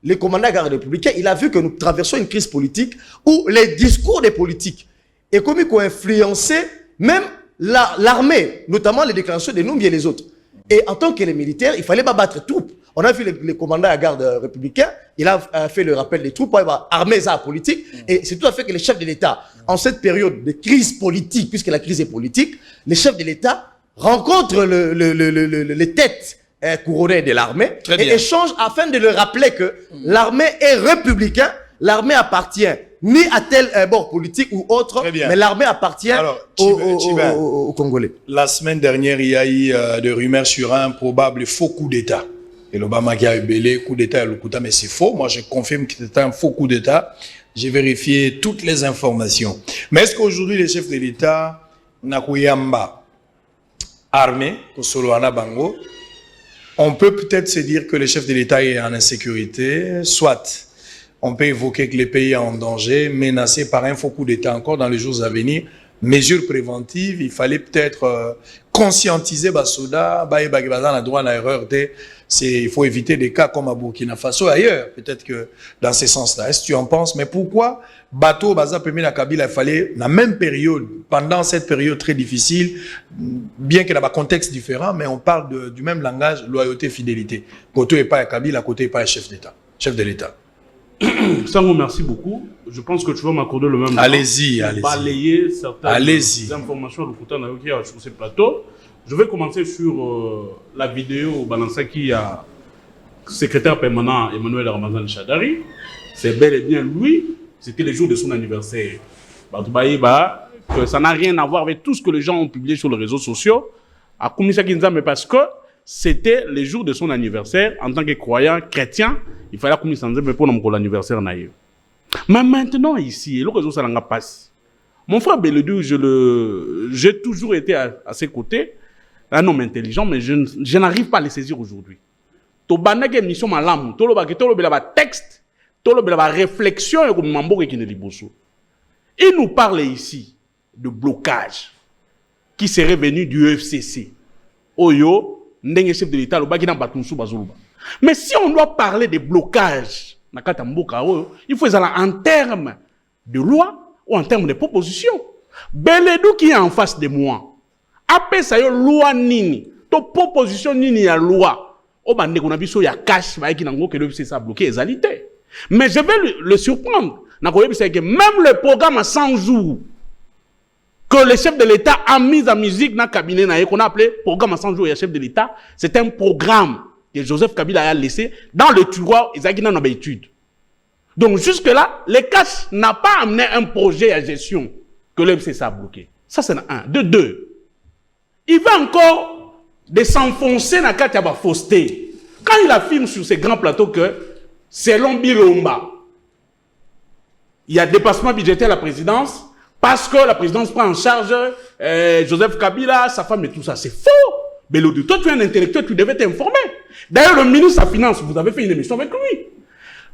Les commandants à garde républicains, il a vu que nous traversons une crise politique où les discours des politiques économiques ont influencé même l'armée, notamment les déclarations des Numbi et les autres. Et en tant que les militaires, il fallait pas battre troupes. On a vu les commandants à garde républicains, il a fait le rappel des troupes, armée ça politique, et c'est tout à fait que les chefs de l'État, en cette période de crise politique, puisque la crise est politique, les chefs de l'État rencontrent les têtes couronnées de l'armée et échangent afin de leur rappeler que l'armée est républicaine, l'armée appartient ni à tel bord politique ou autre, mais l'armée appartient aux Congolais. La semaine dernière, il y a eu des rumeurs sur un probable faux coup d'État. Et l'Obama qui a eu coup d'État et le coup d'État, mais c'est faux. Moi, je confirme que c'était un faux coup d'État. J'ai vérifié toutes les informations. Mais est-ce qu'aujourd'hui, les chefs de l'État, Nakuyamba, armée, Kosoloana Bango, on peut peut-être se dire que le chef de l'État est en insécurité, soit on peut évoquer que le pays est en danger, menacé par un faux coup d'État encore dans les jours à venir. Mesures préventives, il fallait peut-être conscientiser Basoda, la droit à l'erreur. Il faut éviter des cas comme à Burkina Faso ailleurs. Peut-être que dans ce sens-là, est-ce que tu en penses? Mais pourquoi bateau Baza Pemi la Kabila, il fallait la même période, pendant cette période très difficile, bien qu'il y ait un contexte différent, mais on parle du même langage, loyauté, fidélité. Côté pas à Kabila, côté pas à chef d'État, chef de l'État. Sango, merci beaucoup. Je pense que tu vas m'accorder le même. Allez-y, allez-y. Balayer certaines informations sur ce plateau. Je vais commencer sur la vidéo Balansa qui a secrétaire permanent Emmanuel Ramazan Chadari, c'est bel et bien lui, c'était le jour de son anniversaire. Que ça n'a rien à voir avec tout ce que les gens ont publié sur les réseaux sociaux. À Koumissa Kinzambe, parce que c'était le jour de son anniversaire. En tant que croyant chrétien, il fallait Koumissa Kinzambe pour l'anniversaire. Mais maintenant, ici, le réseau ça n'a pas passé. Mon frère Beledou, j'ai toujours été à ses côtés, un homme intelligent, mais je n'arrive pas à les saisir aujourd'hui. To banne que mission malam, to lo ba texte, to lo ba réflexion et comme mambo qui ne liboso. Il nous parle ici de blocage qui serait venu du FCC. Oyo, ndenge chef de l'État, le baki na batunsu bazuluba. Mais si on doit parler de blocage, nakata mboka oyo, il faut aller en termes de loi ou en termes de proposition. Beledou qui est en face de moi, après ça yo loi nini, to proposition nini ya loi. Oh, bande qu'on a vu sur ya cash, bah, qui n'a que le FCC a bloqué les alités. Mais je vais le surprendre. C'est que même le programme à 100 jours que le chef de l'État a mis en musique dans le cabinet, qu'on a appelé programme à 100 jours, et le chef de l'État, c'est un programme que Joseph Kabila a laissé dans le tiroir, et ça qui n'a pas d'études. Donc, jusque-là, le cash n'a pas amené un projet à gestion que le FCC a bloqué. Ça, c'est un. De deux. Il va encore de s'enfoncer dans la fausseté. Quand il affirme sur ces grands plateaux que, selon Biromba, il y a dépassement budgétaire à la présidence, parce que la présidence prend en charge Joseph Kabila, sa femme et tout ça. C'est faux. Mais toi, tu es un intellectuel, tu devais t'informer. D'ailleurs, le ministre de la Finance, vous avez fait une émission avec lui.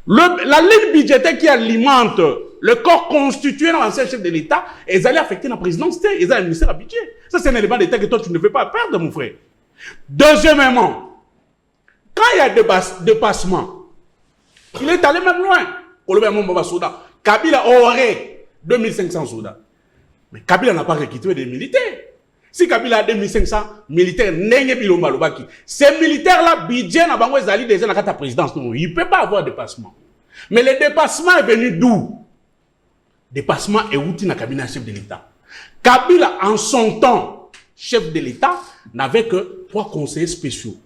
La ligne budgétaire qui alimente le corps constitué dans l'ancien chef de l'État, ils allaient affecter la présidence, ils allaient administrer le budget. Ça, c'est un élément d'État que toi, tu ne veux pas perdre, mon frère. Deuxièmement, quand il y a dépassement, il est allé même loin. Pour le même soldats. Kabila aurait 2500 soldats. Mais Kabila n'a pas recruté des militaires. Si Kabila a 2500 militaires, ces militaires-là, budget n'a pas déjà dans la présidence. Non, il ne peut pas avoir dépassement. Mais le dépassement est venu d'où? Dépassement est outil dans le cabinet chef de l'État. Kabila, en son temps, chef de l'État, n'avait que 3 conseillers spéciaux.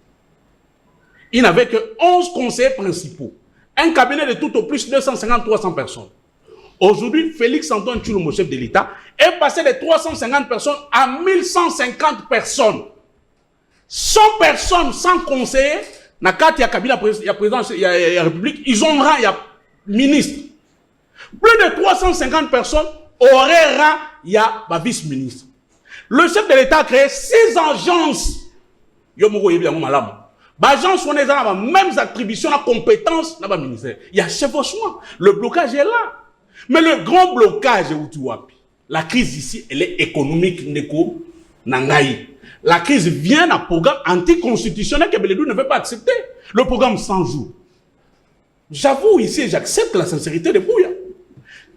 Il n'avait que 11 conseillers principaux. Un cabinet de tout au plus 250-300 personnes. Aujourd'hui, Félix Antoine Tshilombo, chef de l'État, est passé de 350 personnes à 1150 personnes. 100 personnes sans conseiller, dans le cadre il y a Kabila, il y a président, il y a République, ils ont rang, il y a ministre. Plus de 350 personnes auraient rang, il y a vice-ministre. Le chef de l'État a créé 6 agences. L'agence, on est dans les mêmes attributions, la compétence dans le ministère. Il y a chevauchement. Le blocage est là. Mais le grand blocage est où tu vois. La crise ici, elle est économique, Neko, Nangaï. La crise vient d'un programme anticonstitutionnel que Beledou ne veut pas accepter. Le programme 100 jours. J'avoue ici, j'accepte la sincérité de Bouya.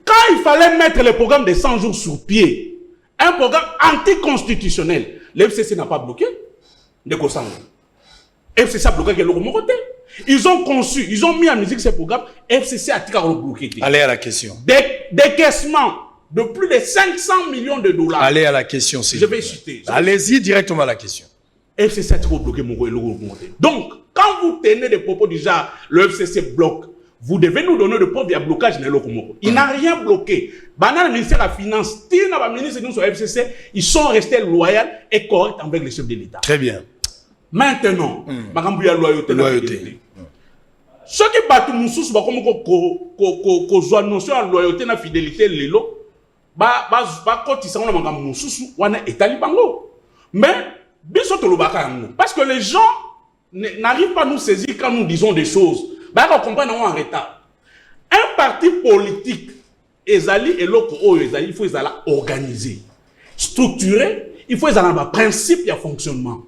Quand il fallait mettre le programme de 100 jours sur pied, un programme anticonstitutionnel, le FCC n'a pas bloqué. Neko Sango. FCC a bloqué le Moroté. Ils ont conçu, ils ont mis en musique ce programme. FCC a bloqué. Allez à la question. Décaissement de plus de 500 millions de dollars. Allez à la question, je vais citer. Allez-y directement à la question. FCC a bloqué mon Moroté. Donc, quand vous tenez des propos du genre, le FCC bloque, vous devez nous donner de preuves de blocage dans le Moroté. Il n'a rien bloqué. Pendant le ministère de la Finance, le ministre de la FCC, ils sont restés loyaux et corrects avec les chefs de l'État. Très bien. Maintenant, il y a loyauté. Ceux qui battent nous sous, comme qu'on notion de loyauté et fidélité, mais, parce que les gens n'arrivent pas à nous saisir quand nous disons des choses. On comprend en retard. Un parti politique, il faut organiser, structurer, il faut avoir un principe et un fonctionnement.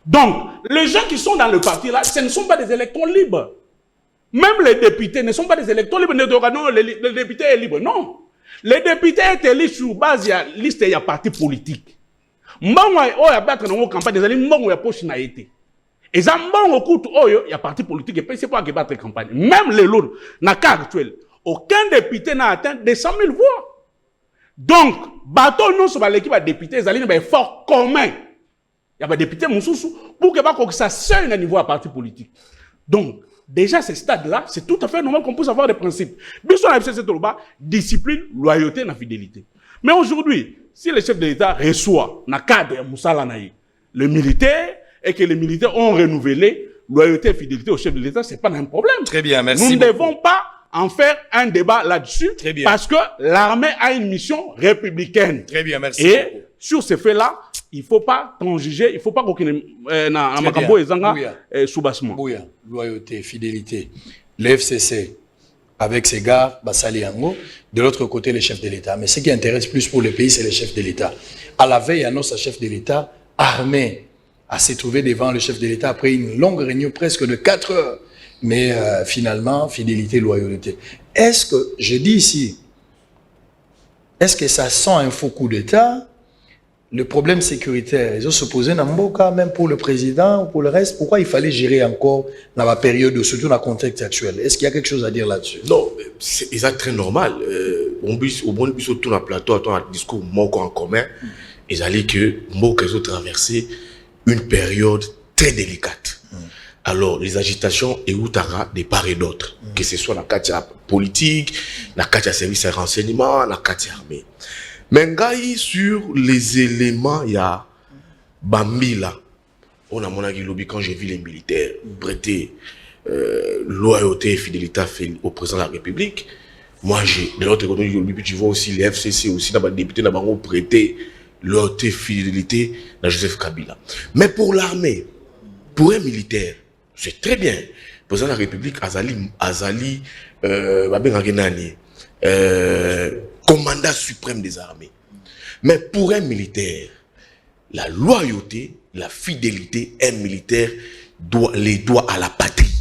Donc, les gens qui sont dans le parti là, ce ne sont pas des électeurs libres. Même les députés ne sont pas des électeurs libres. Non, le député est libre. Non. Les députés sont élus sur base de la liste et parti politique. Mbongo oya battre dans campagne des alliés, mbongo ya poche na été. Et ça mbongo coûte oyo ya parti politique et c'est pas que battre campagne. Même les lourds, na cas actuel, aucun député n'a atteint des 100 000 voix. Donc, bateau non sur l'équipe de députés, les alliés ont un effort commun. Il y a des députés pour que ça seul un niveau à parti politique. Donc, déjà, ce stade-là, c'est tout à fait normal qu'on puisse avoir des principes. Bien sûr, la FCC Toloba, discipline, loyauté, et fidélité. Mais aujourd'hui, si le chef de l'État reçoit, dans le cadre de Moussala Naï, le militaire, et que les militaires ont renouvelé loyauté et fidélité au chef de l'État, c'est pas un problème. Très bien, merci. Nous ne devons pas en faire un débat là-dessus, parce que l'armée a une mission républicaine. Très bien, merci. Et sur ce fait-là, il ne faut pas transiger, il ne faut pas qu'aucun Makambo et Zanga soubassement. Bouya, loyauté, fidélité. Le FCC, avec ses gars, Bassali Yango, de l'autre côté, les chefs de l'État. Mais ce qui intéresse plus pour le pays, c'est les chefs de l'État. À la veille, annonce à chef de l'État, armé, à se trouver devant le chef de l'État après une longue réunion presque de 4 heures. Mais finalement, fidélité, loyauté. Est-ce que, je dis ici, est-ce que ça sent un faux coup d'État? Le problème sécuritaire, ils ont se posé dans mon cas, même pour le président ou pour le reste, pourquoi il fallait gérer encore dans la période, surtout dans le contexte actuel? Est-ce qu'il y a quelque chose à dire là-dessus? Non, c'est très normal. Au bon but, autour d'un plateau, à un discours moko en commun, ils allaient que moko ils ont traversé une période très délicate. Alors, les agitations et outara de part et d'autre, que ce soit dans la carte politique, dans la carte service de renseignement, dans la carte armée. Mais sur les éléments, il y a Bambila. On a mon lobby quand j'ai vu les militaires prêter loyauté et fidélité au président de la République. Moi, de l'autre côté, tu vois aussi les FCC, aussi, dans les députés, dans les prêter loyauté et fidélité dans Joseph Kabila. Mais pour l'armée, pour un militaire, c'est très bien. Le président de la République, Azali, commandant suprême des armées. Mais pour un militaire, la loyauté, la fidélité, un militaire les doit à la patrie.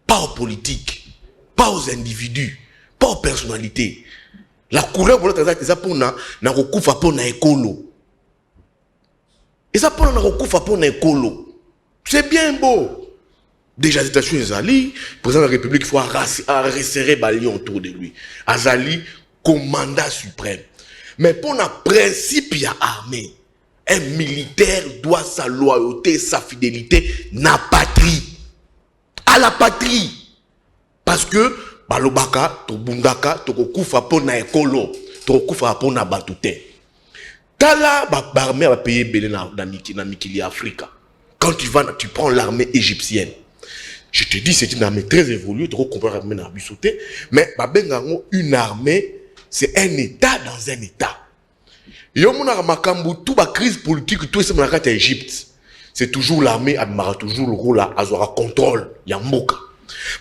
Pas aux politiques, pas aux individus, pas aux personnalités. La couleur pour l'autre, c'est ça pour na recouvre pour na écolo. Et ça pour na recouvre pour na écolo. C'est bien beau. Déjà, les États-Unis, Azali, président de la République, il faut resserrer Balion autour de lui. Azali, commandant suprême. Mais pour un principe, il y a armée. Un militaire doit sa loyauté, sa fidélité, na patrie. À la patrie. Parce que, balobaka, to bundaka, to kokufa po na ekolo, to kokufa po na batute. Kala, l'armée va payer belé na Mikili Afrika. Quand tu prends l'armée égyptienne. Je te dis, c'est une armée très évoluée, tu comprends l'armée dans Bissauté, mais une armée, c'est un État dans un État. Et on a remarqué toute la crise politique, tout ça, dans l'Égypte, c'est toujours l'armée, toujours le rôle à contrôle, Yamboka.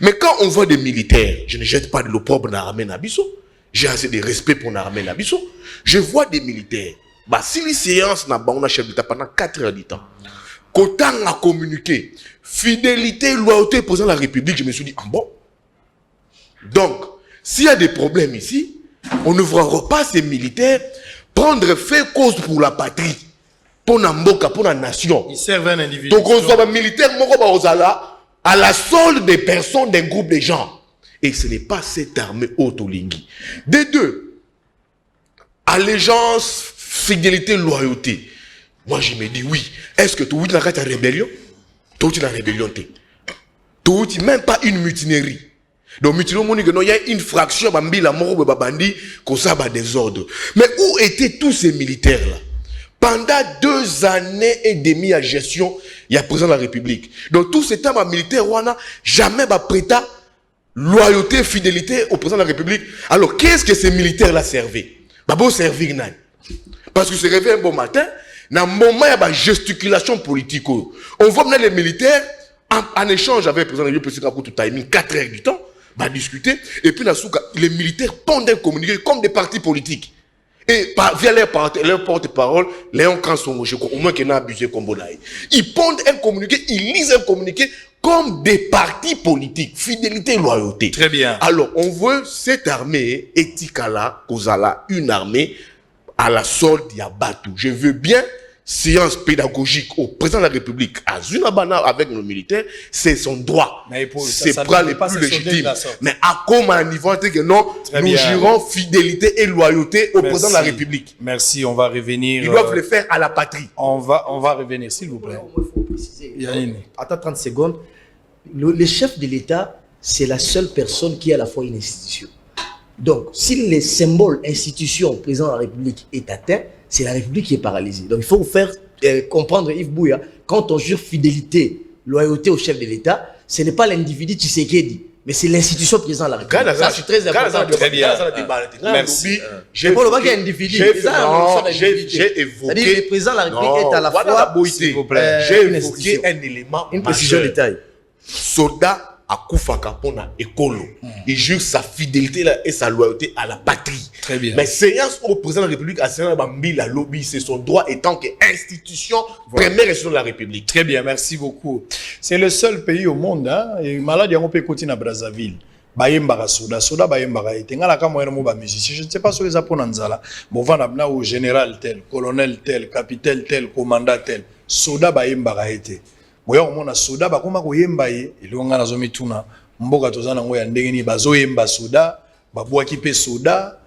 Mais quand on voit des militaires, je ne jette pas de l'opprobre dans l'armée Nabiso, j'ai assez de respect pour l'armée Nabiso, je vois des militaires, si les séances on a chef d'État pendant 4 heures du temps, qu'autant a communiqué, fidélité, loyauté au président de la République, je me suis dit, ah bon? Donc, s'il y a des problèmes ici, on ne verra pas ces militaires prendre fait cause pour la patrie, pour la mboka, pour la nation. Ils servent un individu. Donc, on soit militaire, à la solde des personnes d'un groupe de gens. Et ce n'est pas cette armée autolingui. Des deux, allégeance, fidélité, loyauté. Moi, je me dis oui. Est-ce que tu as une rébellion? Tu as une rébellion. Tu n'as même pas une mutinerie. Donc, il y a une fraction de désordre. Mais où étaient tous ces militaires-là? Pendant 2 années et demie à gestion, il y a le président de la République. Donc, tout ce temps, militaire, on n'a jamais prêté loyauté, fidélité au président de la République. Alors, qu'est-ce que ces militaires-là servaient? Babo servir nan. Parce que se réveille un bon matin, dans le moment, il y a une gesticulation politique. On voit maintenant les militaires, en échange avec le président de la République, pour tout timing, 4 heures du temps, discuter. Et puis, les militaires pondent un communiqué comme des partis politiques. Et via leur porte-parole, Léon Kanson, au moins qu'il n'a abusé comme Bonaï. Ils pondent un communiqué, ils lisent un communiqué comme des partis politiques. Fidélité et loyauté. Très bien. Alors, on veut cette armée, Etikala, Kozala, une armée à la solde Yabatu. Je veux bien séance pédagogique au président de la République à Zunabana avec nos militaires, c'est son droit. C'est pas le plus légitime. Mais à comme à un niveau que non, nous jurons fidélité et loyauté au président de la République. Merci, on va revenir. Ils doivent le faire à la patrie. On va revenir, s'il vous plaît. Il faut préciser. Attends 30 secondes. Le chef de l'État, c'est la seule personne qui est à la fois une institution. Donc, si le symbole institution président de la République est atteint, c'est la République qui est paralysée. Donc, il faut vous faire comprendre, Yves Bouya, quand on jure fidélité, loyauté au chef de l'État, ce n'est pas l'individu Tshisekedi, mais c'est l'institution président de la République. Ça, c'est très important. Très bien. Merci. J'ai évoqué. Le président de la République est à la fois. J'ai évoqué un élément. Une précision de taille. Soldat à Koufaka Pona Ekolo. Il jure sa fidélité et sa loyauté à la patrie. Très bien. Mais séance au président de la République, à Sénat Bambi, la lobby, c'est son droit étant qu'institution, première institution de la République. Très bien, merci beaucoup. C'est le seul pays au monde, hein, et malade, il y a un peu côté à Brazzaville. Bayembara soda, soda bayembara ete. Ngala kama wena mo ba musicien. Je ne sais pas ce que ça pour Nanzala. Bon, va na au général tel, colonel tel, capitaine tel, commandant tel. Soda bayembara ete. Boya omona soda bakoma koyemba ye elonga nazo mituna mboka tozana ngo ya ndenge ni bazoyemba soda babwaki pe soda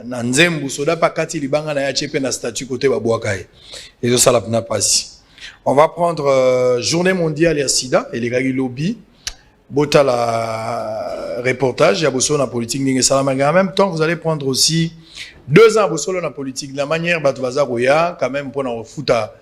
na nzembu soda pakati libanga na ya chepe na statut côté babwaka ye ezo sala pna pasi. On va prendre journée mondiale ya sida et les gars lobby bota la reportage ya bosolo na politique ndenge salama en même temps vous allez prendre aussi 2 ans bosolo na politique la manière batu bazakoya quand même pour na futa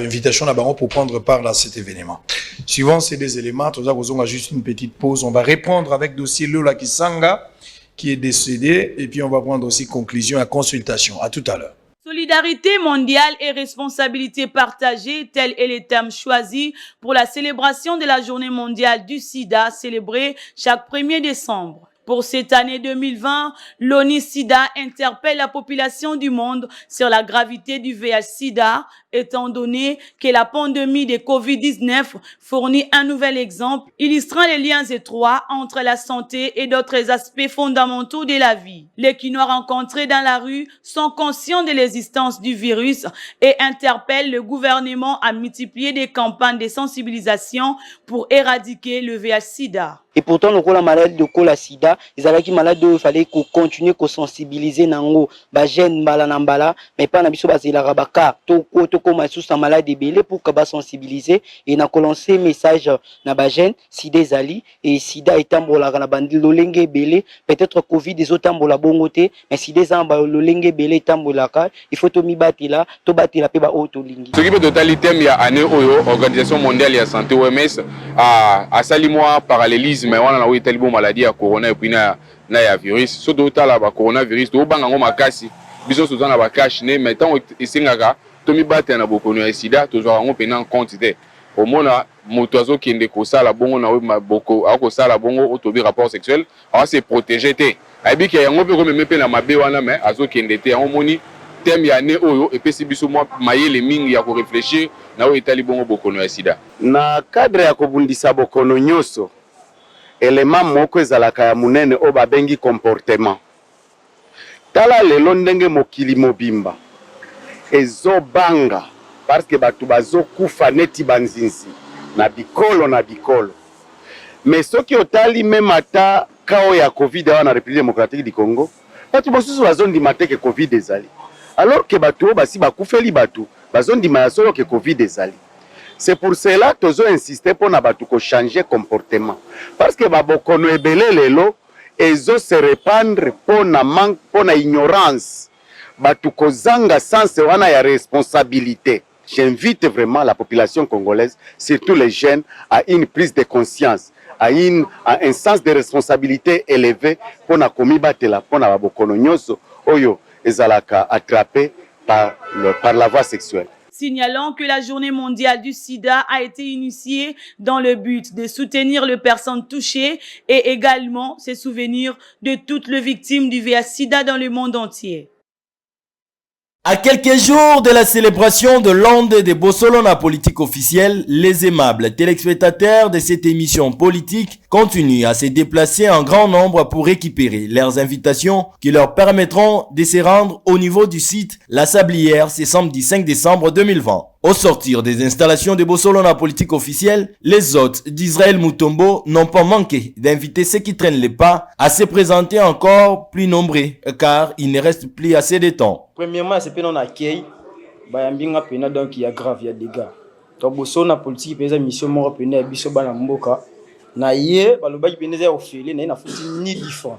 invitation pour prendre part à cet événement. Suivant ces 2 éléments, on a juste une petite pause. On va répondre avec dossier Lola Kisanga qui est décédé et puis on va prendre aussi conclusion à consultation. À tout à l'heure. Solidarité mondiale et responsabilité partagée, tel est le thème choisi pour la célébration de la Journée mondiale du sida célébrée chaque 1er décembre. Pour cette année 2020, l'ONU-SIDA interpelle la population du monde sur la gravité du VIH-SIDA, étant donné que la pandémie de COVID-19 fournit un nouvel exemple illustrant les liens étroits entre la santé et d'autres aspects fondamentaux de la vie. Les Quinois rencontrés dans la rue sont conscients de l'existence du virus et interpellent le gouvernement à multiplier des campagnes de sensibilisation pour éradiquer le VIH-SIDA. Et pourtant, le malade de la sida, ils avaient qui malade il fallait qu'on continue à sensibiliser nango, ba jeune balanambala, mais pas na biso bazela rabaka, to comme sous sa malade belé pour que ba sensibiliser et na lancer message na ba jeune si des ali et sida etambola na bandi lolenge belé, peut-être Covid des autres tambola bongoté, mais si des amba lolenge belé tambola ka, il faut to mi batila, to batila pe ba auto lingi. Ce qui peut totalité il y a année oyo Organisation mondiale de la santé OMS a sali moi parallélisme mais on a eu telle bonne maladie à corona et puis na ya virus surtout ta la ba coronavirus to banga ngo makasi biso soza na ba cash ne mais tant esengaka to mi battre na bokono ya sida to zo ngo pena en compte te au mona moto azo kende ko sala bongo na we maboko ako sala bongo otobi rapport sexuel a se protéger te abi ke yango pe ko meme pe na mabe wana mais azo kende te en moni thème ya ne oyo et puis si biso moi mayele mingi ya ko réfléchir na we itali bongo bokono ya sida na cadre ya kobundisa bokono nyoso élément moko ezalaka ya munene o babengi comportement tala lelo ndenge mokili mobimba ezobanga parce que batu bazokufa neti banzinzi na bikolo mais soki otali même ata kao ya Covid na République démocratique du Congo batu bosusu bazondima te ke Covid ezali alors que batu basi bakufeli batu bazondima ya solo ke Covid ezali. C'est pour cela que nous insistons pour changer comportement. Parce que babokono ebele lelo ezo se répandre pour na manque, pour na ignorance. Batuko zanga sens wana ya responsabilité. J'invite vraiment la population congolaise, surtout les jeunes, à une prise de conscience, à un sens de responsabilité élevé pour na komibatela pour na babokono nyoso oyo ezalaka attrapé par la voie sexuelle. Signalant que la journée mondiale du sida a été initiée dans le but de soutenir les personnes touchées et également se souvenir de toutes les victimes du VIH-Sida dans le monde entier. À quelques jours de la célébration de l'onde de Bossolona politique officielle, les aimables téléspectateurs de cette émission politique continuent à se déplacer en grand nombre pour récupérer leurs invitations qui leur permettront de se rendre au niveau du site La Sablière ce samedi 5 décembre 2020. Au sortir des installations de Bossolona politique officielle, les hôtes d'Israël Mutombo n'ont pas manqué d'inviter ceux qui traînent les pas à se présenter encore plus nombreux car il ne reste plus assez de temps. Premièrement, c'est pas un accueil, donc il y a grave, il y a des dégâts. donc boso na politique peza mission moko pene ya biso bana mboka na ye balobaki pene za ofele na ye na futi ni difon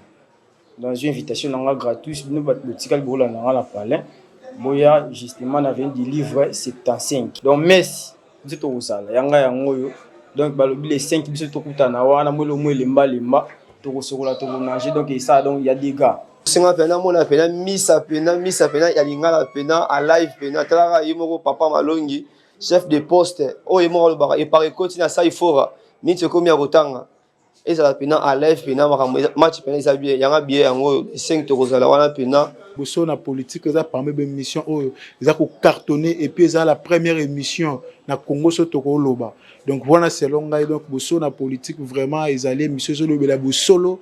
dans une invitation nanga gratuite bino batikali bola nanga la palais boya justement na vient du livre 75 donc merci biso tokosala yanga yango yo donc balobi les 5 biso tokutana wana mwelo mwelemba lemba tokosokola tokonager donc et ça donc il y a des gars singa pena mona pena misa pena ya lingala pena a live pena tala yimoko papa malongi chef de poste o yimoko ba e par écoute na ça il faut miti komi ya kotanga ezala pena a live pena match pena isa bien yanga bien yango 5 tokozala wana pena boso na politique eza parmi ba émission oyo eza ko cartonner et puis eza la première émission na Congo so tokoloba donc voilà selon ngai donc boso na politique vraiment ezali émission so lobela bosolo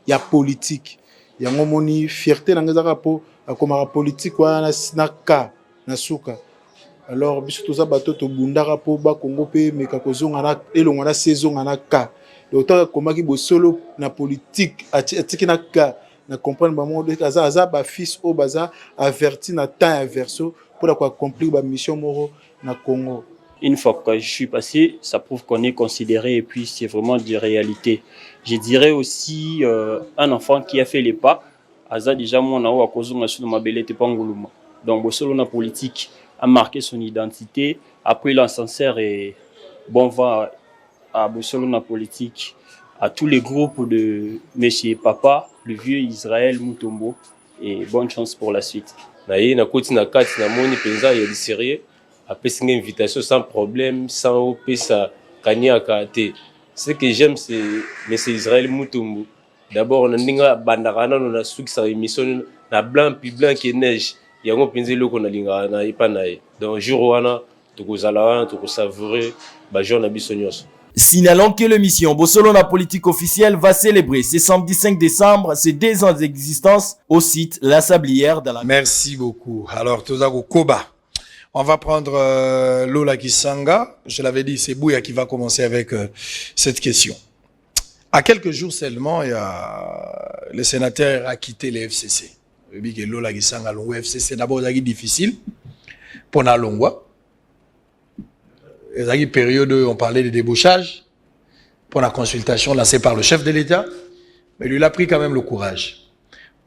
ya politique yango moni fierté na ngeza po akoma politique wana na ka na suka alors biso toza bato to bundaka po ba Congo pe meka kozonga na elonga na saison na ka donc ta komaki bosolo na politique atiki na ka na comprendre ba monde aza ba fils o baza averti na temps inverso pour accomplir ba mission moro na Congo. Une fois que je suis passé, ça prouve qu'on est considéré et puis c'est vraiment de réalité. Je dirais aussi un enfant qui a fait les pas, Aza déjà mon à cause de ma belle Pangoluma. Donc Bossolo na politique a marqué son identité. Après l'ascenseur et bon va à Bossolo na politique, à tous les groupes de Monsieur Papa, le vieux Israël Mutombo et bonne chance pour la suite. Naye na koti na kati na moni penza ya sérieux. Après une invitation sans problème, sans pesa kanyaka te. Ce que j'aime c'est Monsieur Israël Mutombo. D'abord on a ninga bandarana on a suki sa émission na blanc puis blanc qui neige. Yango penza loko na linga na ipanaye. Donc jour wana tokozala wana tokosavourer ba jour na biso nyos. Signalons que l'émission Bossolo la politique officielle va célébrer ce samedi 5 décembre ses 2 ans d'existence au site La Sablière de la... Merci beaucoup. Alors Tozago Koba. On va prendre Lola Kisanga. Je l'avais dit, c'est Bouya qui va commencer avec cette question. À quelques jours seulement, il y a le sénateur a quitté le FCC. Je dis que Lola Kisanga, le FCC, d'abord, c'est difficile pour la Longwa. Il y a une période où on parlait de débauchage pour la consultation lancée par le chef de l'État. Mais lui, il a pris quand même le courage.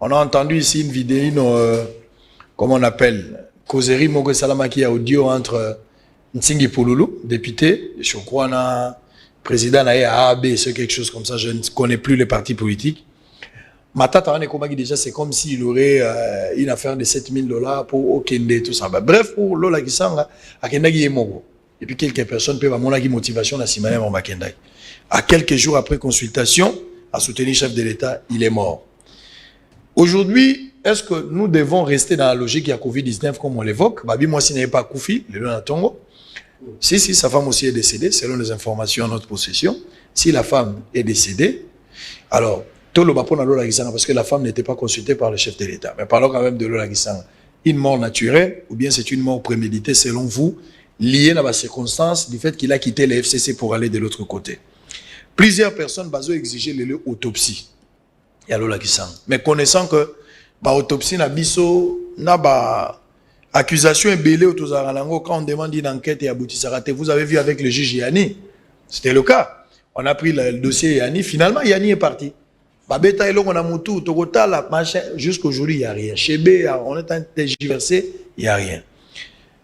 On a entendu ici une vidéo, comment on appelle, causerie Mogo Salama qui a audio entre Ntingi Pouloulou, député, je crois, na président na AAB, c'est quelque chose comme ça, je ne connais plus les partis politiques. Matata Komaki déjà, c'est comme s'il aurait une affaire de $7,000 pour Okende, tout ça. Bref, pour Lola Kisanga, Akendagi et Mogo. Et puis quelques personnes peuvent avoir une motivation à Simane Makendai. À quelques jours après consultation, à soutenir le chef de l'État, il est mort. Aujourd'hui, est-ce que nous devons rester dans la logique de la COVID-19 comme on l'évoque? Babi Mwasi n'est pas Koufi, le Lona Tongo. Si, sa femme aussi est décédée, selon les informations en notre possession. Si la femme est décédée, alors, tout le bapon à Lola Gisanga, parce que la femme n'était pas consultée par le chef de l'État. Mais parlons quand même de Lola Gisanga. Une mort naturelle, ou bien c'est une mort préméditée, selon vous, liée à la circonstance du fait qu'il a quitté le FCC pour aller de l'autre côté. Plusieurs personnes ont exigé l'autopsie. Il y a Lola Gisanga. Mais connaissant que l'autopsie na biso na accusation est belée autour de Zarango quand on demande une enquête et aboutissera. Vous avez vu avec le juge Yanni, c'était le cas. On a pris le dossier Yanni. Finalement, Yanni est parti. Babeta et on a moutou, Togota, la machin. Jusqu'aujourd'hui, il n'y a rien. Chez B, on est en tergiversé, il n'y a rien.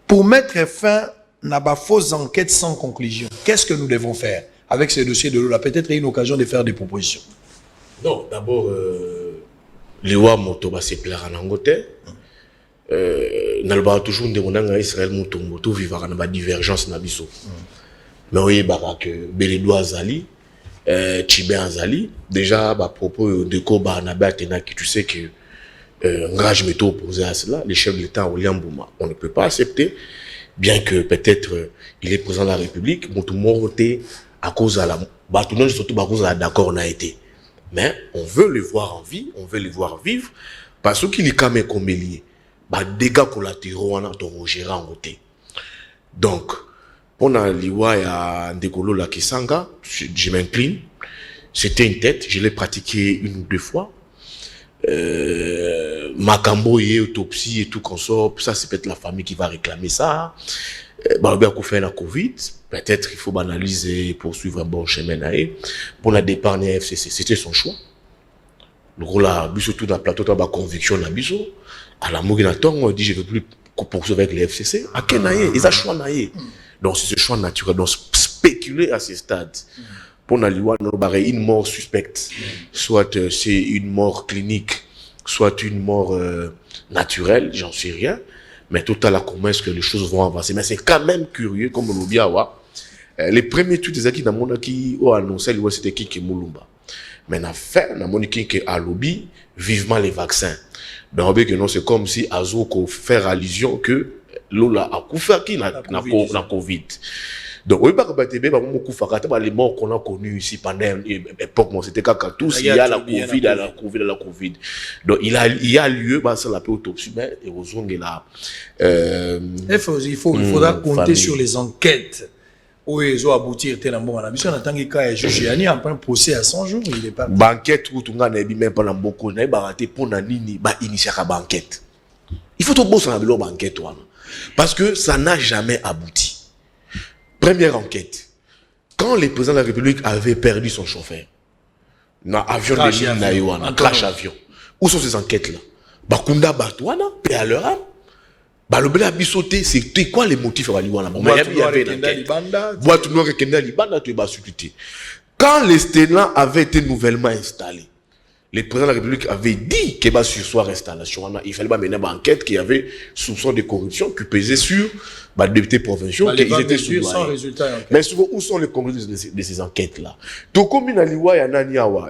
Pour mettre fin à la fausse enquête sans conclusion, qu'est-ce que nous devons faire avec ce dossier de Lola? Peut-être une occasion de faire des propositions. Non, d'abord, les lois moto ba se plaire en Angleterre. Nalba toujours demandant Israël Mutombo tout vivre na ba divergence na biso. Mais oui que Beledo Azali Tchibé Azali déjà ba propos de Koba na batena qui tu sais que engage métaux opposé à cela les chefs de l'État William Bouma on ne peut pas accepter bien que peut-être il est président de la République Mutombo voté à cause de la batunon surtout à cause de la d'accord on a été. Mais on veut le voir en vie, on veut le voir vivre, parce qu'il est quand même comme lié. Bah, dégâts collatéraux, on a ton gérant en côté. Donc, on a l'Iwa à Ndekolo la Kisanga, je m'incline. C'était une tête, je l'ai pratiqué 1 ou 2 fois. Makambo et autopsie et tout consort, ça c'est peut-être la famille qui va réclamer ça. Bah, bien qu'on fait la Covid, peut-être il faut banaliser et poursuivre un bon chemin. Pour la départ FCC, c'était son choix. Le gros là, surtout dans le plateau, dans la conviction, à la Mougina on dit je ne veux plus poursuivre avec les FCC. À Kenaye, ils ont choix naïe. Donc c'est ce choix naturel. Donc spéculer à ce stade. Pour une mort suspecte, soit c'est une mort clinique, soit une mort naturelle, j'en sais rien. Mais total à comment est-ce que les choses vont avancer. Mais c'est quand même curieux, comme on l'a dit. Les premiers tweets des dans mon qui ont annoncé c'était qui Moulumba. Mais na fait na mon qui a lobby vivement les vaccins. Donc que non c'est comme si Azoko faire allusion que Lola a couvert qui na Covid. Donc oui pas que les morts qu'on a connus ici pendant l'époque c'était tous il y a la Covid. Donc il y a lieu ça la autopsie mais heureusement là il faudra compter sur les enquêtes. Oui, ils ont abouti à bon la mission en tant que juge Yanni en plein procès à 100 jours, il est pas banquette ou tunga na même pas beaucoup na baraté pour na nini ba initier la banquette. Il faut tout bosser na banquette parce que ça n'a jamais abouti. Première enquête. Quand le président de la République avait perdu son chauffeur, dans l'avion de l'île Naïwana, crash avion, où sont ces enquêtes-là? Bakunda Batouana, paix à leur âme. Balobela a sauté, c'était quoi les motifs à l'Iwana? Il y avait une enquête. Boîte noire et Kenda Libanda, tu es basculé. Quand les Sténats avaient été nouvellement installés, le président de la République avait dit qu'il va sursoir installation. Il fallait mener une enquête qui avait soupçon de corruption qui pesait sur les députés provinciaux. Ils étaient sans résultat. Mais souvent, où sont les conclusions de ces enquêtes-là? Tokomi Naliwa,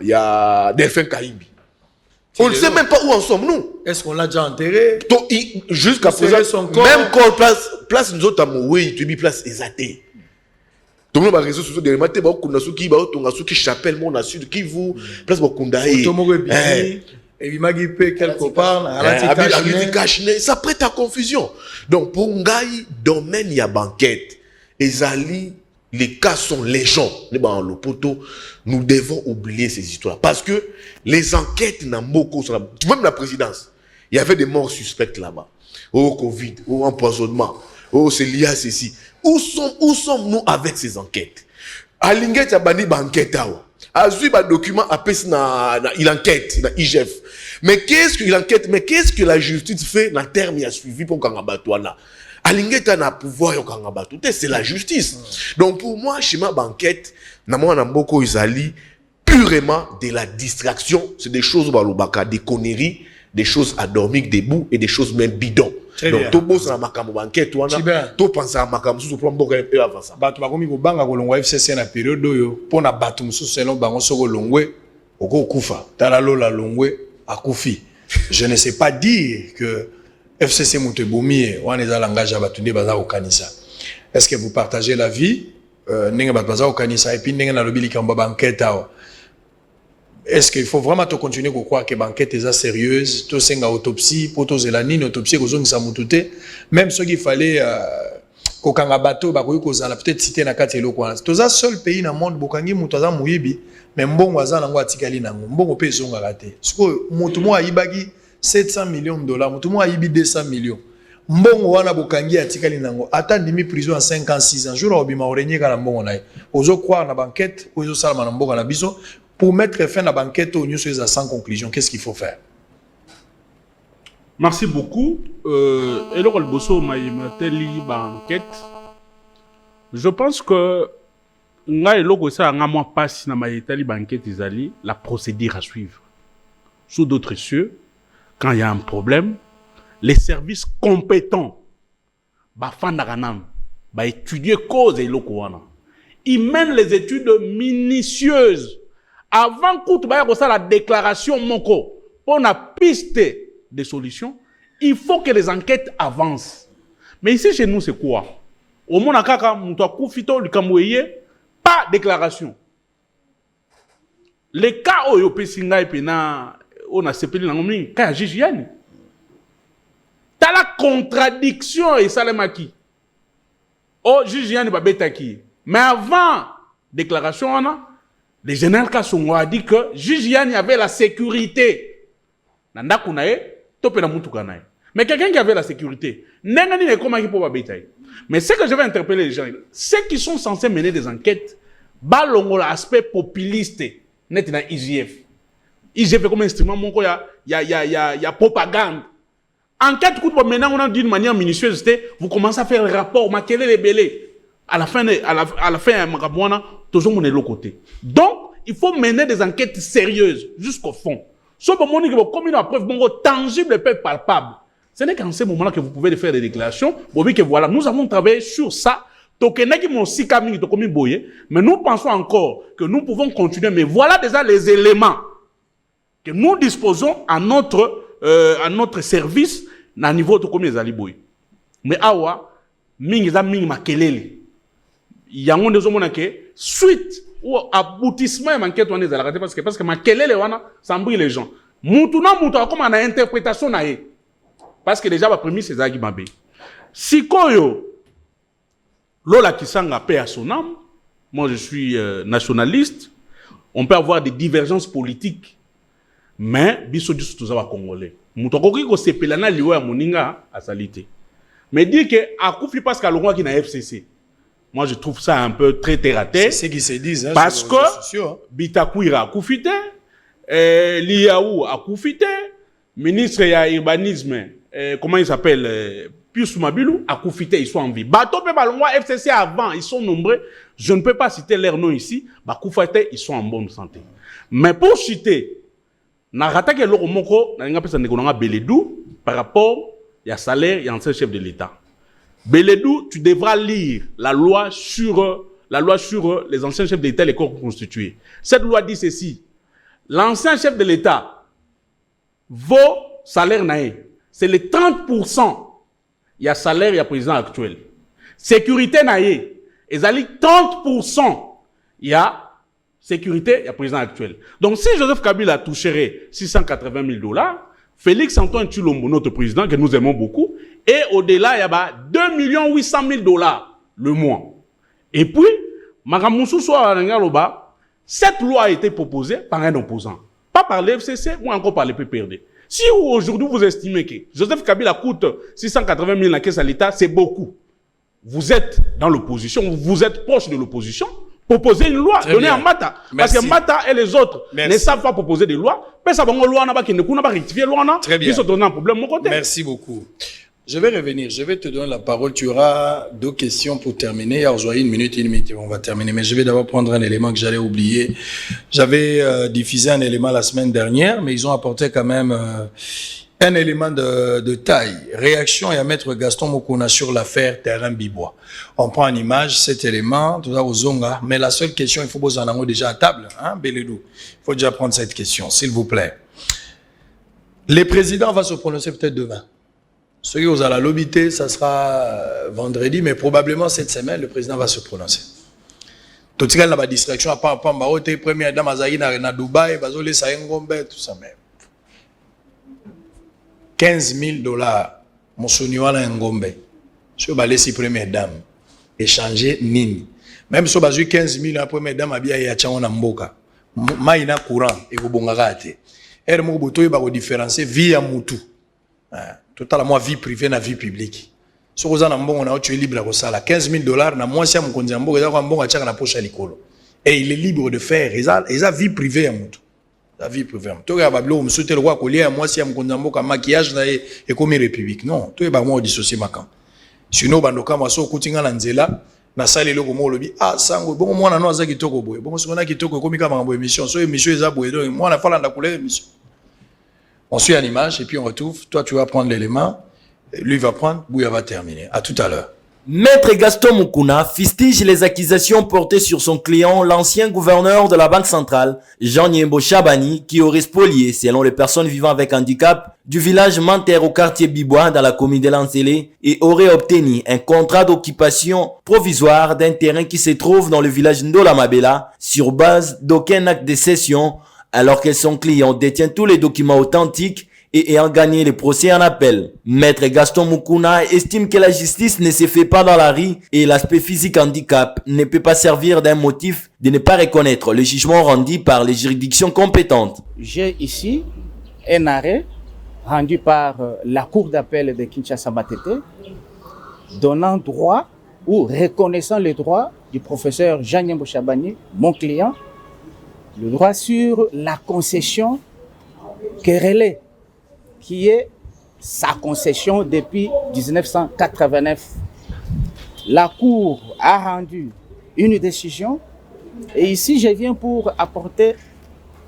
il y a Delphin Kaimbi. On ne sait même pas où en sommes nous. Est-ce qu'on l'a déjà enterré? Jusqu'à présent, même quand place nous autres à Moué, tu dis place exatée. Tout le monde va réseaux sociaux de remarquer qui chapelle mon assuré qui vous place Bokundaï. Et il m'a dit quelque part, ça prête à confusion. Donc pour Ngaï, domaine il y a banquette. Ezali, les cas sont légion. Nous devons oublier ces histoires parce que les enquêtes n'ont beaucoup. Même la présidence, il y avait des morts suspectes là-bas. Au Covid, au empoisonnement, c'est lié à ceci. Où sommes-nous avec ces enquêtes? Alinguet a banni banquette. Azui ba document il enquête dans IGF. Mais qu'est-ce qu'il enquête? Mais qu'est-ce que la justice fait dans terme il a suivi pour Kangabatouana? Alinguet a pouvoir yo Kangabatou. C'est la justice. Donc pour moi, schéma banquette, namona mboko izali purement de la distraction. C'est des choses balobaka, des conneries, des choses adormiques, des bouts et des choses même bidons. Donc tout boss na makambo banquette wana tout penser à makambo sous plan mboka peu avant ça bato bakomi ko banga ko longwa FCC na période oyo pona bato mususu selon bango soko longwe oko kufa tala lola longwe akufi. Je ne sais pas dire que FCC muto bomi wana za langage ya bato nde baza ko kanisa. Est-ce que vous partagez la vie ninga bato baza ko kanisa et puis ninga na lobili kamba banquette awa? Est-ce qu'il faut vraiment continuer à croire que l'enquête est sérieuse, tout c'est une autopsie, pour tous la une autopsie, même ce qu'il fallait qu'un bateau, peut-être citer na kati eloko. C'est un seul pays dans le monde bokangi mutaza muyibi, mais mbongo waza nango atikali nango, mbongo pe zonga raté. Siko mutumo ayibagi 700 millions de dollars, mutumo ayibi 200 millions. Mbongo wana bokangi atikali nango, ata ndimi prison à 5 ans 6 ans, jour obima orenye kana mbongo nae. Ozo croire na banquette, ozo salama na mbongo na biso. Pour mettre fin à la banquette aux news sans conclusion, qu'est-ce qu'il faut faire? Merci beaucoup. Et le Bosso Maïmateli banquette. Je pense que nga eloko ça nga moi passe na Maïmateli banquette izali la procédure à suivre. Sous d'autres cieux, quand il y a un problème, les services compétents ba fandaranam ba étudier cause eloko wana. Ils mènent les études minutieuses. Avant qu'on ait la déclaration Moko pour la piste de solutions, il faut que les enquêtes avancent. Mais ici chez nous, c'est quoi? Au moins, pas déclaration. Les cas où on a sepelé dans le cas Gigiani. T'as la contradiction et ça les maquis. Oh, Gigiani va bêta qui. Mais avant déclaration, on a. Le général Kassongo a dit que Gigiani avait la sécurité. Mais quelqu'un qui avait la sécurité, comment il peut batailler? Mais ce que je vais interpeller les gens, ceux qui sont censés mener des enquêtes, balongo l'aspect populiste, net dans IGF. IGF comme instrument, il y a propagande. Enquête, maintenant, on a d'une manière minutieuse, vous commencez à faire le rapport, maquiller les bélés. À la fin, toujours on est de l'autre côté. Donc, il faut mener des enquêtes sérieuses jusqu'au fond. Sauf comme il y a une preuve tangible et palpable. Ce n'est qu'en ce moment-là que vous pouvez faire des déclarations. Vous voyez que voilà, nous avons travaillé sur ça. Mais nous pensons encore que nous pouvons continuer. Mais voilà déjà les éléments que nous disposons à notre service à niveau de combien les boy. Mais awa, mingiza mingi makelele. Yango ndezo mona ke suite ou aboutissement de l'enquête on est à la parce que makelele wana ça brille les gens. Mutuna mutu comme on a interprétation na ye. Parce que déjà la première c'est Zagi Mabe. Sikoyo Lola Kisanga paix à son âme. Moi je suis nationaliste. On peut avoir des divergences politiques. Mais biso du tout ça va congolais. Mutokoki ko sepelana liwa ya moninga a salité. Mais dire que akufi parce qu'à l'ongwa qui na FCC. Moi je trouve ça un peu très terre à terre. C'est ce qu'ils se disent hein, parce que Bitakwira akufite, Liaou akufite, ministre ya urbanisme comment il s'appelle Pius Mabilou akufite, ils sont en vie. Bato pe balongwa FCC avant, ils sont nombreux. Je ne peux pas citer leur nom ici. Bakufate, ils sont en bonne santé. Mais pour citer Naratake loko moko na nga pesa ndeko nga Beledou par rapport ya salaire et ancien chef de l'État. Beledou, tu devras lire la loi sur les anciens chefs d'État et les corps constitués. Cette loi dit ceci. L'ancien chef de l'État, vos salaires naïs, c'est les 30%. Il y a salaire, il y a président actuel. Sécurité naïs, ils allaient 30%. Il y a sécurité, il y a président actuel. Donc, si Joseph Kabila toucherait $680 000, Félix Antoine Tshilombo, notre président, que nous aimons beaucoup, et au-delà, il y a $2 800 000 le mois. Et puis, Magamoussou Soa, cette loi a été proposée par un opposant. Pas par l'FCC ou encore par le PPRD. Si aujourd'hui vous estimez que Joseph Kabila coûte 680 000 la caisse à l'État, c'est beaucoup. Vous êtes dans l'opposition, vous êtes proche de l'opposition, proposez une loi, donnez à Mata. Parce que Mata et les autres ne savent pas proposer des lois. Très bien. Merci beaucoup. Je vais revenir, je vais te donner la parole. Tu auras deux questions pour terminer. Alors, j'aurai une minute, on va terminer. Mais je vais d'abord prendre un élément que j'allais oublier. J'avais diffusé un élément la semaine dernière, mais ils ont apporté quand même un élément de taille. Réaction à Maître Gaston Mokuna sur l'affaire Terrain Bibois. On prend en image cet élément, tout ça aux Zonga. Mais la seule question, il faut poser en angle déjà à table, hein, Beledou. Il faut déjà prendre cette question, s'il vous plaît. Le président va se prononcer peut-être demain. Ceux qui ont à la lobité, ça sera vendredi, mais probablement cette semaine, le président va se prononcer. Tout ce qui est la distraction, à part première dame à Dubaï, tout ça même. $15 000, mon soignoir en Ngombe. Sur les première dame, échanger nini. Même si vous avez 15 000, la première dame a bien été en Mboka. Maïna courant et vous bongagate. Elle m'a dit que différencier vie à Moutou. Totalement vie privée et vie publique. Si vous avez un bon, on est libre de ça. $15 000, moi, si vous avez un bon, la poche à l'école. Et il est libre de faire. Il a vie privée à Moutou. La vie privée. Tu as dit que je suis le roi collier, moi, si je suis un maquillage et comme république. Non, tu es pas moi dissocié ma camp. Sinon, bandoka maso kutinga na nzela na sali loko mo lobi sango bongo mwana no azaki toko boye bongo sona kitoko komika mambo émission so émission eza boye donc moi na fala nda couleur émission. On suit en image et puis on retrouve. Toi tu vas prendre l'élément, lui va prendre, Bouya va terminer. À tout à l'heure. Maître Gaston Mokuna fustige les accusations portées sur son client, l'ancien gouverneur de la Banque centrale, Jean Niembo Chabani, qui aurait spolié, selon les personnes vivant avec handicap, du village Manter au quartier Bibois dans la commune de Lancelé et aurait obtenu un contrat d'occupation provisoire d'un terrain qui se trouve dans le village Ndola Mabela sur base d'aucun acte de cession, alors que son client détient tous les documents authentiques et ayant gagné le procès en appel. Maître Gaston Mokuna estime que la justice ne se fait pas dans la rue et l'aspect physique handicap ne peut pas servir d'un motif de ne pas reconnaître le jugement rendu par les juridictions compétentes. J'ai ici un arrêt rendu par la Cour d'appel de Kinshasa-Matete donnant droit ou reconnaissant le droit du professeur Jean Nyembo Chabani, mon client, le droit sur la concession Kerele, qui est sa concession depuis 1989. La Cour a rendu une décision et ici je viens pour apporter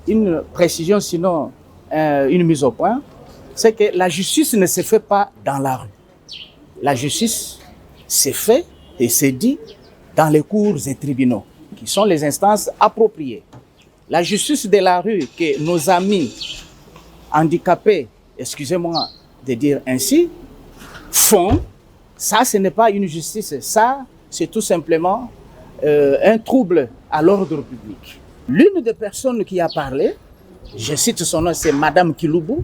une précision, sinon une mise au point. C'est que la justice ne se fait pas dans la rue. La justice s'est fait et s'est dit dans les cours et tribunaux, qui sont les instances appropriées. La justice de la rue que nos amis handicapés, excusez-moi de dire ainsi, font, ça ce n'est pas une justice, ça c'est tout simplement un trouble à l'ordre public. L'une des personnes qui a parlé, je cite son nom, c'est Madame Kiloubou,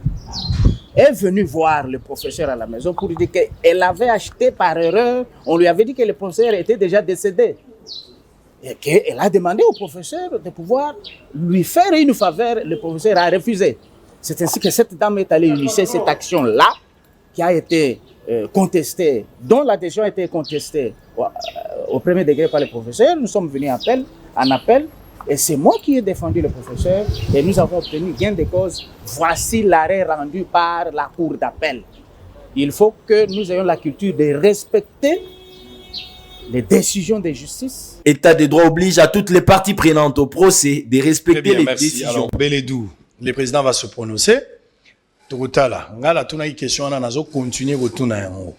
est venue voir le professeur à la maison pour dire qu'elle avait acheté par erreur, on lui avait dit que le professeur était déjà décédé. Et qu'elle a demandé au professeur de pouvoir lui faire une faveur, le professeur a refusé. C'est ainsi que cette dame est allée initier cette action-là, qui a été contestée, dont l'adhésion a été contestée au premier degré par le professeur. Nous sommes venus en appel, et c'est moi qui ai défendu le professeur, et nous avons obtenu gain de cause. Voici l'arrêt rendu par la cour d'appel. Il faut que nous ayons la culture de respecter les décisions de justice. État de droit oblige à toutes les parties prenantes au procès de respecter les décisions. Alors, Beledou, le président va se prononcer. Toutala, ngala tuna question na nazo continuer retourner yango.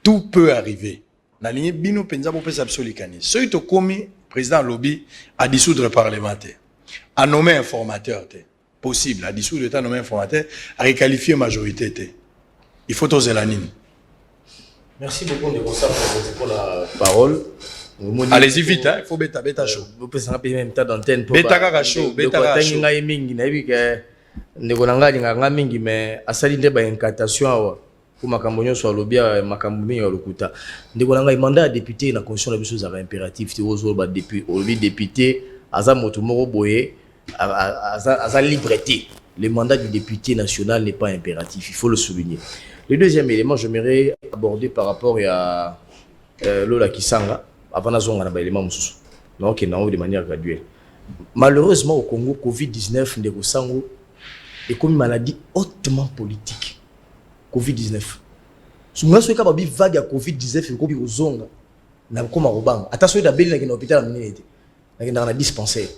Tout peut arriver. Na ligne bino penza bo pesa absolument. Ceux to komi président lobby à dissoudre le parlementaire, à nommer informateur possible, à dissoudre l'état nommer informateur, à requalifier majorité. Il faut oser la ligne. Merci beaucoup de pour la parole. Allez-y vite, il faut bêta chaud. Vous pouvez s'en rappeler même temps d'antenne. Bêta chaud, bêta chaud. Negonanga linga mingi mais asali nde ba incantation awa pour makambo nyonso alobia makambo mingi alokuta ndegonanga mandat de député na constitution la biso za impératif ti ozo ba depuis olobi député aza moto moko boye aza liberté. Le mandat du député national n'est pas impératif, il faut le souligner. Le deuxième élément, j'aimerais aborder par rapport à Lola Kisanga avant nazonga na ba élément mususu donc de manière graduelle. Malheureusement au Congo, Covid-19 ndeko sango est comme une maladie hautement politique. Covid-19. Si vous avez une vague à Covid-19, vous avez une zone. Attention, vous avez un hôpital dans un dispensaire.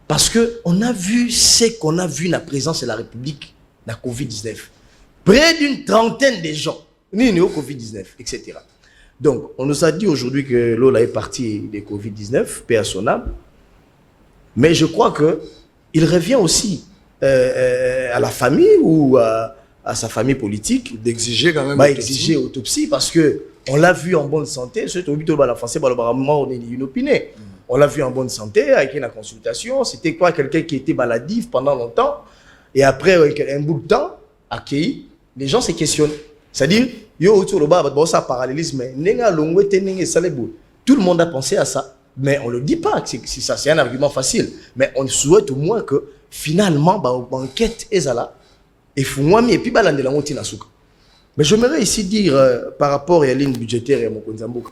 Parce qu'on a vu ce qu'on a vu dans la présence de la République dans la Covid-19. Près d'une trentaine de gens. Ni au Covid-19, etc. Donc, on nous a dit aujourd'hui que Lola est parti de Covid-19, paix à son âme. Mais je crois qu'il revient aussi à la famille ou à sa famille politique d'exiger quand même exiger autopsie parce que on l'a vu en bonne santé. On l'a vu en bonne santé avec une consultation. C'était pas quelqu'un qui était maladif pendant longtemps et après un bout de temps accueilli, les gens se questionnent. C'est-à-dire ça parallélisme. Tout le monde a pensé à ça. Mais on ne le dit pas, c'est un argument facile. Mais on souhaite au moins que finalement, l'enquête est là. Et puis, mais j'aimerais ici dire, par rapport à la ligne budgétaire et à Mokonzamboka,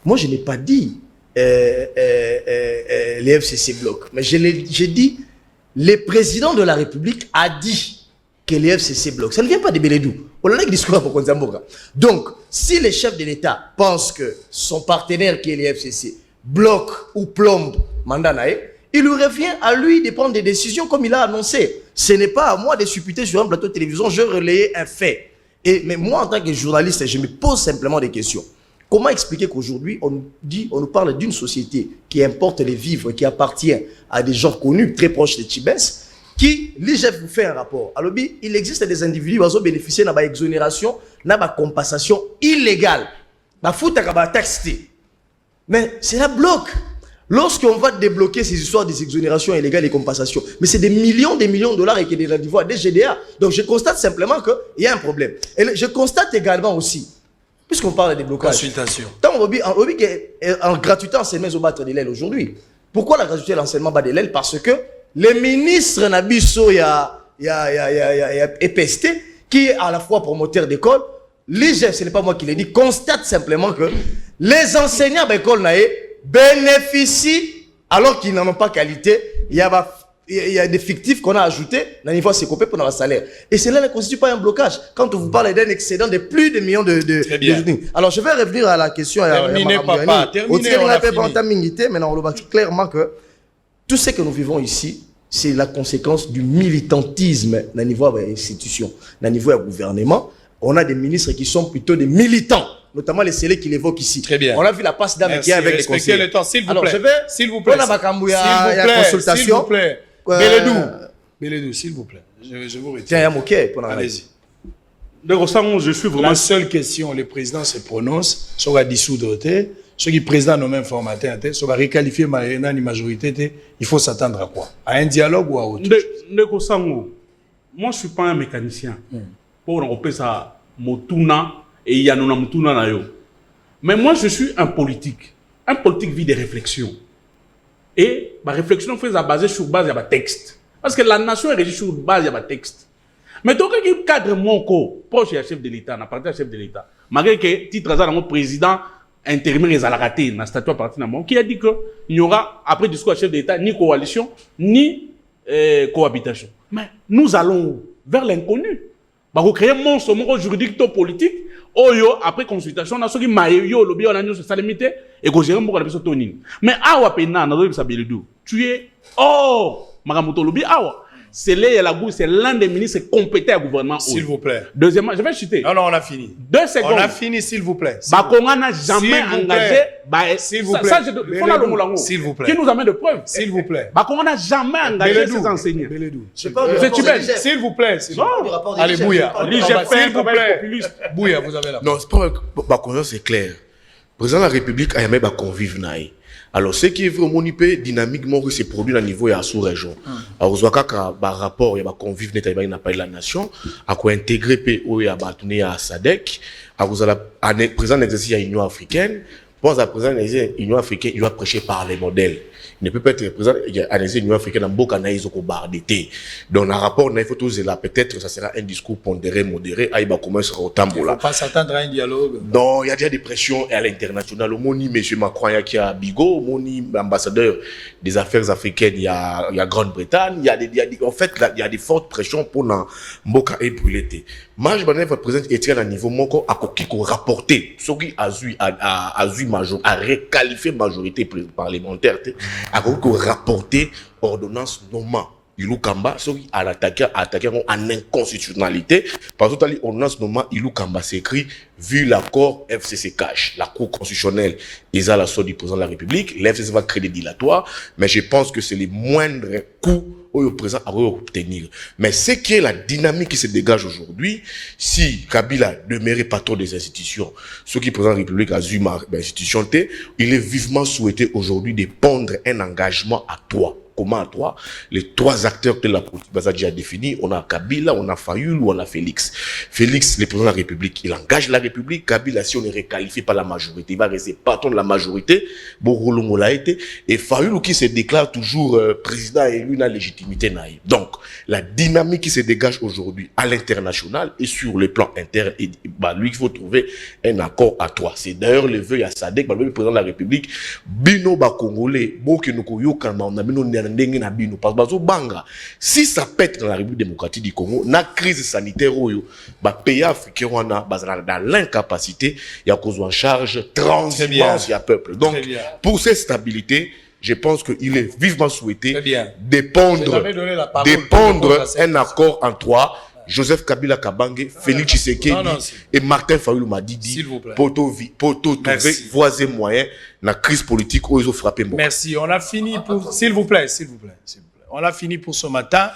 moi je n'ai pas dit les FCC bloquent. Mais j'ai dit, le président de la République a dit que les FCC bloquent. Ça ne vient pas de Beledou. On a un discours à Mokonzamboka. Donc, si le chef de l'État pense que son partenaire qui est les FCC bloque ou plombe Mandanae, il lui revient à lui de prendre des décisions comme il a annoncé. Ce n'est pas à moi de supputer sur un plateau de télévision, je relayais un fait. Mais moi, en tant que journaliste, je me pose simplement des questions. Comment expliquer qu'aujourd'hui, on nous parle d'une société qui importe les vivres, qui appartient à des gens connus, très proches de Tibès, qui, l'IGF vous fait un rapport. Alors, il existe des individus qui ont bénéficié de l'exonération, de la compensation illégale. Mais c'est la bloc. Lorsqu'on va débloquer ces histoires des exonérations illégales et compensations, mais c'est des millions de dollars et qui est des GDA. Donc je constate simplement qu'il y a un problème. Et je constate également aussi, puisqu'on parle de déblocage. Consultation. Tant on dit en gratuité enseignement au battre de l'aile aujourd'hui. Pourquoi la gratuité de l'enseignement bat de l'aile? Parce que les ministres Nabiso, il y a EPST, qui est à la fois promoteur d'école, l'IGF, ce n'est pas moi qui l'ai dit, constate simplement que les enseignants de l'école bénéficient, alors qu'ils n'en ont pas qualité, il y a des fictifs qu'on a ajoutés, au niveau de COP pour leur salaire. Et cela ne constitue pas un blocage quand on vous parle d'un excédent de plus de millions de Alors je vais revenir à la question. Terminez, papa. Terminez, on a fini. Maintenant, on le voit clairement que tout ce que nous vivons ici, c'est la conséquence du militantisme au niveau de l'institution, au niveau du gouvernement. On a des ministres qui sont plutôt des militants, notamment les scellés qui l'évoquent ici. Très bien. On a vu la passe d'âme qui est avec les conseillers. Le temps, s'il vous Alors, plaît. je vais, s'il vous plaît. S'il vous plaît. Beledou, s'il vous plaît. Je vous retire. Tiens, ok. Allez-y. Je suis vraiment... La seule question, le président se prononce sur la dissoudre. Ceux qui président nos mêmes formateurs, sur la requalifier la majorité, il faut s'attendre à quoi? À un dialogue ou à autre chose? Moi, je ne suis pas un mécanicien. Pour on ça motuna et yanona motuna na yo. Mais moi, je suis un politique. Un politique vit des réflexions. Et ma réflexion fait basée sur base de texte. Parce que la nation est régie sur base de texte. Mais donc, il cadre mon corps proche du chef de l'État, n'a pas de chef de l'État. Malgré que titre à mon président intérimaire les a raté dans statut à partir de qui a dit qu'il n'y aura après discours du chef de l'État ni coalition ni cohabitation. Mais nous allons vers l'inconnu. Bah, vous créez un monstre juridique politique. Oyo après consultation, on a ceux qui maillot lobby on a nous ça limité et que gérer beaucoup la personne tonine. Mais awa pena na do Beledou. Tu es Magamoto lobby awa. C'est l'un des ministres compétents au gouvernement. S'il vous plaît. Deuxièmement, je vais chuter. Non, on a fini. 2 secondes. On a fini, s'il vous plaît. Bakonga n'a jamais engagé. S'il vous plaît. S'il vous plaît. Qui nous amène de preuves. S'il vous plaît. Bakonga n'a jamais engagé ses enseignants. S'il vous plaît. Allez, Bouya. S'il vous plaît. Bouya, vous avez la parole. Non, c'est pas Bakonga, c'est clair. Le président de la République a jamais convive naï. Alors, ce qui est vraiment dynamiquement que c'est produit à niveau de la sous-région. Alors, vous voyez par rapport, il y a convive net n'a pas la nation, à quoi intégrer PO et à bâtonner à SADC, à vous allez président d'exercice à l'Union africaine, pour la président de l'Union africaine, il doit prêcher par les modèles. Il ne peut pas être président à l'Union africaine en beaucoup d'analyse au bar d'été. Donc, dans le rapport, il faut tous là, peut-être, ça sera un discours pondéré, modéré, à Iba comment sera au tambour. Il ne faut pas s'attendre à un dialogue. Non, il y a déjà des pressions à l'international. Au Moni, M. Macron, qui a Bigot, au Moni, ambassadeur des affaires africaines, il y a Grande-Bretagne, en fait, il y a des fortes pressions pour Mboka et pour l'été. Moi, je vais présenter Etienne à niveau Moko, à qui rapporter, ce qui a requalifié majorité parlementaire, à rapporter ordonnance nommant. Ilou Kamba, ce qui a attaqué en inconstitutionnalité. Parce que l'ordonnance nommant Ilou Kamba s'écrit, vu l'accord FCC cash, la Cour constitutionnelle, ils ont la sorte du président de la République, l'FCC va créer des dilatoires, mais je pense que c'est les moindres coûts au présent à obtenir. Mais ce qui est la dynamique qui se dégage aujourd'hui, si Kabila demeurait patron des institutions, ce qui présente la République à Zuma, institution T, il est vivement souhaité aujourd'hui de prendre un engagement à toi. Comment à toi? Les 3 acteurs de la politique Baza déjà définis, on a Kabila, on a Fayoul ou on a Félix. Félix, le président de la République, il engage la République. Kabila, si on est requalifié par la majorité, il va rester patron de la majorité. Borolongo l'a été. Et Fayoul qui se déclare toujours président élu dans la légitimité naïve. Donc, la dynamique qui se dégage aujourd'hui à l'international et sur le plan interne, et, lui, il faut trouver un accord à 3. C'est d'ailleurs le vœu à Sadek, le président de la République, Bino Congolais, Bokenoko Yokamba, on a Bino si ça pète dans la République démocratique du Congo, la crise sanitaire, les pays africains dans l'incapacité, il y a cause en charge, transhumance, il y a peuple. Donc, pour cette stabilité, je pense qu'il est vivement souhaité dépendre un accord en 3. Joseph Kabila Kabange, Félix Tshisekedi et Martin Fayoulou Madidi pour trouver voisin moyen la crise politique où ils ont frappé. Merci, on a fini pour... S'il vous plaît. On a fini pour ce matin.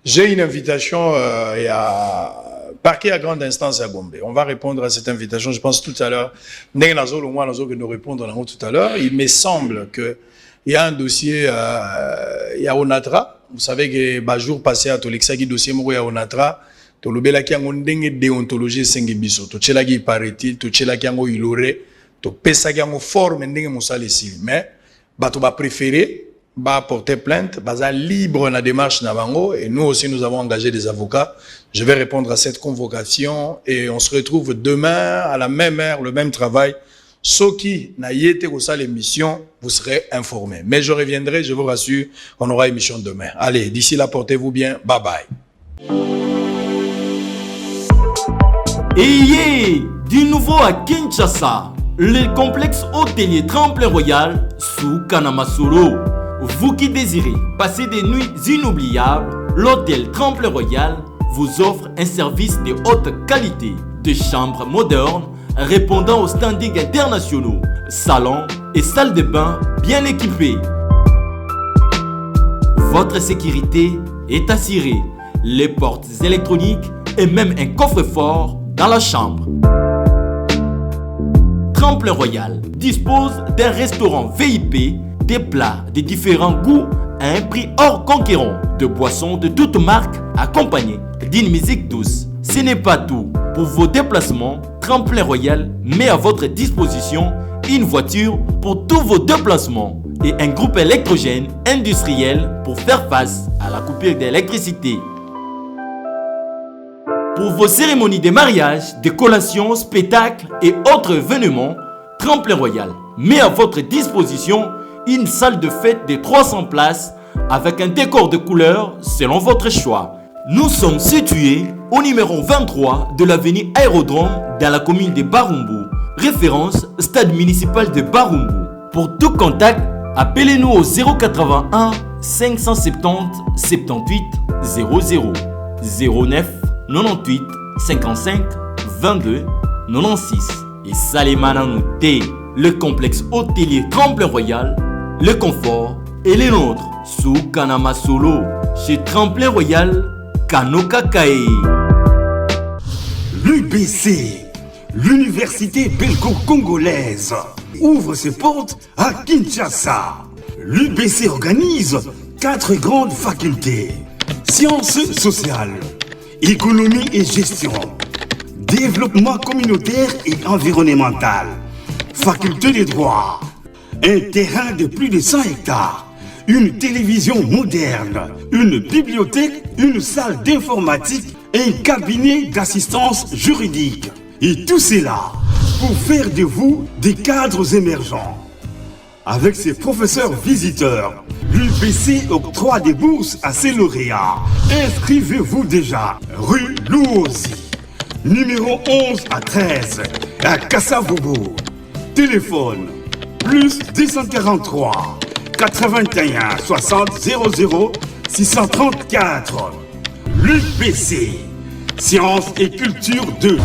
J'ai une invitation à parquet à grande instance à Gombe. On va répondre à cette invitation, je pense, tout à l'heure. Nous répondre tout à l'heure. Il me semble qu'il y a un dossier, il y a Onatra. Vous savez que le jour passé à Tolexaki, dossier moko ya Onatra, tolobela ki yango ndenge déontologie sengi biso. Tochela ki paraît-il, tochela ki yango iloré, to pesa ki yango forme ndenge mosala esili. Mais bato ba préféré va porter plainte, baza libre dans la démarche Nabango, et nous aussi nous avons engagé des avocats. Je vais répondre à cette convocation et on se retrouve demain à la même heure, le même travail. Ceux qui n'ayez été au salle émission, vous serez informés. Mais je reviendrai, je vous rassure, on aura émission demain. Allez, d'ici là, portez-vous bien. Bye bye. Et du nouveau à Kinshasa, le complexe hôtelier Tremplin Royal sous Kanamasolo. Vous qui désirez passer des nuits inoubliables, l'hôtel Tremplin Royal vous offre un service de haute qualité, de chambres modernes répondant aux standards internationaux, salons et salles de bain bien équipés. Votre sécurité est assurée, les portes électroniques et même un coffre-fort dans la chambre. Tremplin Royal dispose d'un restaurant VIP, des plats de différents goûts à un prix hors conquérant, de boissons de toutes marques accompagnées d'une musique douce. Ce n'est pas tout. Pour vos déplacements, Tremplin Royal met à votre disposition une voiture pour tous vos déplacements et un groupe électrogène industriel pour faire face à la coupure d'électricité. Pour vos cérémonies de mariage, de collations, spectacles et autres événements, Tremplin Royal met à votre disposition une salle de fête de 300 places avec un décor de couleurs selon votre choix. Nous sommes situés au numéro 23 de l'avenue Aérodrome dans la commune de Barumbu. Référence stade municipal de Barumbu. Pour tout contact, appelez-nous au 081 570 78 00 09 98 55 22 96. Et Salemananouté, le complexe hôtelier Tremplin Royal, le confort et les nôtres sous Kanamasolo chez Tremplin Royal Kanoka Kae. L'UBC, l'université belgo-congolaise, ouvre ses portes à Kinshasa. L'UBC organise 4 grandes facultés: sciences sociales, économie et gestion, développement communautaire et environnemental, faculté de droit, un terrain de plus de 100 hectares, une télévision moderne, une bibliothèque, une salle d'informatique et un cabinet d'assistance juridique. Et tout cela pour faire de vous des cadres émergents. Avec ses professeurs visiteurs, l'UBC octroie des bourses à ses lauréats. Inscrivez-vous déjà, rue Louosi, numéro 11 à 13, à Kassavogo. Téléphone, plus 243 81 60 00 634. L'UBC, Sciences et Culture 2.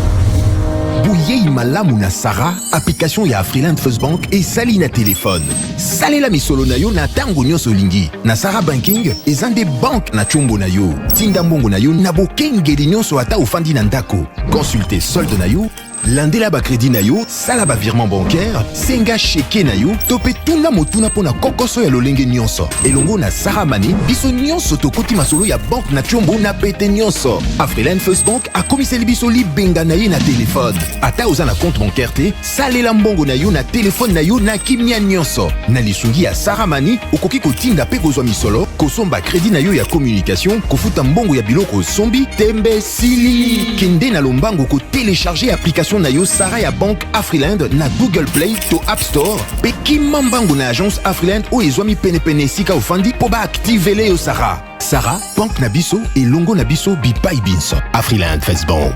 Bouyei malamu na Sara, application ya Afriland First Bank et sali na téléphone. Salela misolo na yo na tango nyonso lingi. Na Sara Banking, ezande bank na chombo na yo. Tinda mbongo na yo na bokengeli nyonso ata ofandi na ndako. Consultez solde na yo, landela ba crédit na yo, sala ba virement bancaire, senga cheke na yo, tope tuna motuna pona kokoso ya lolenge nyonso. Elongo na Sara Money, biso nyonso tokoti masolo ya bank na chombo na pete nyonso. Afriland First Bank a komiseli biso libenga na ye na téléphone. Ata oza na compte bancaire te, salela mbongo na yo na téléphone na yo na kimia nyonso. Na lisungi ya Sara Money, okoki kotinda pe kozwa misolo, kosomba crédit na yo ya communication, kofuta mbongo ya biloko sombi, tembe sili. Kende na lombango ko télécharger application na yo Sara ya Bank Afriland na Google Play to App Store. Pe kimambango na agence Afriland o ezwami pene sika ofandi po ba activele yo Sara. Sara, Bank na biso et longo na biso bipai binso. Afriland First Bank.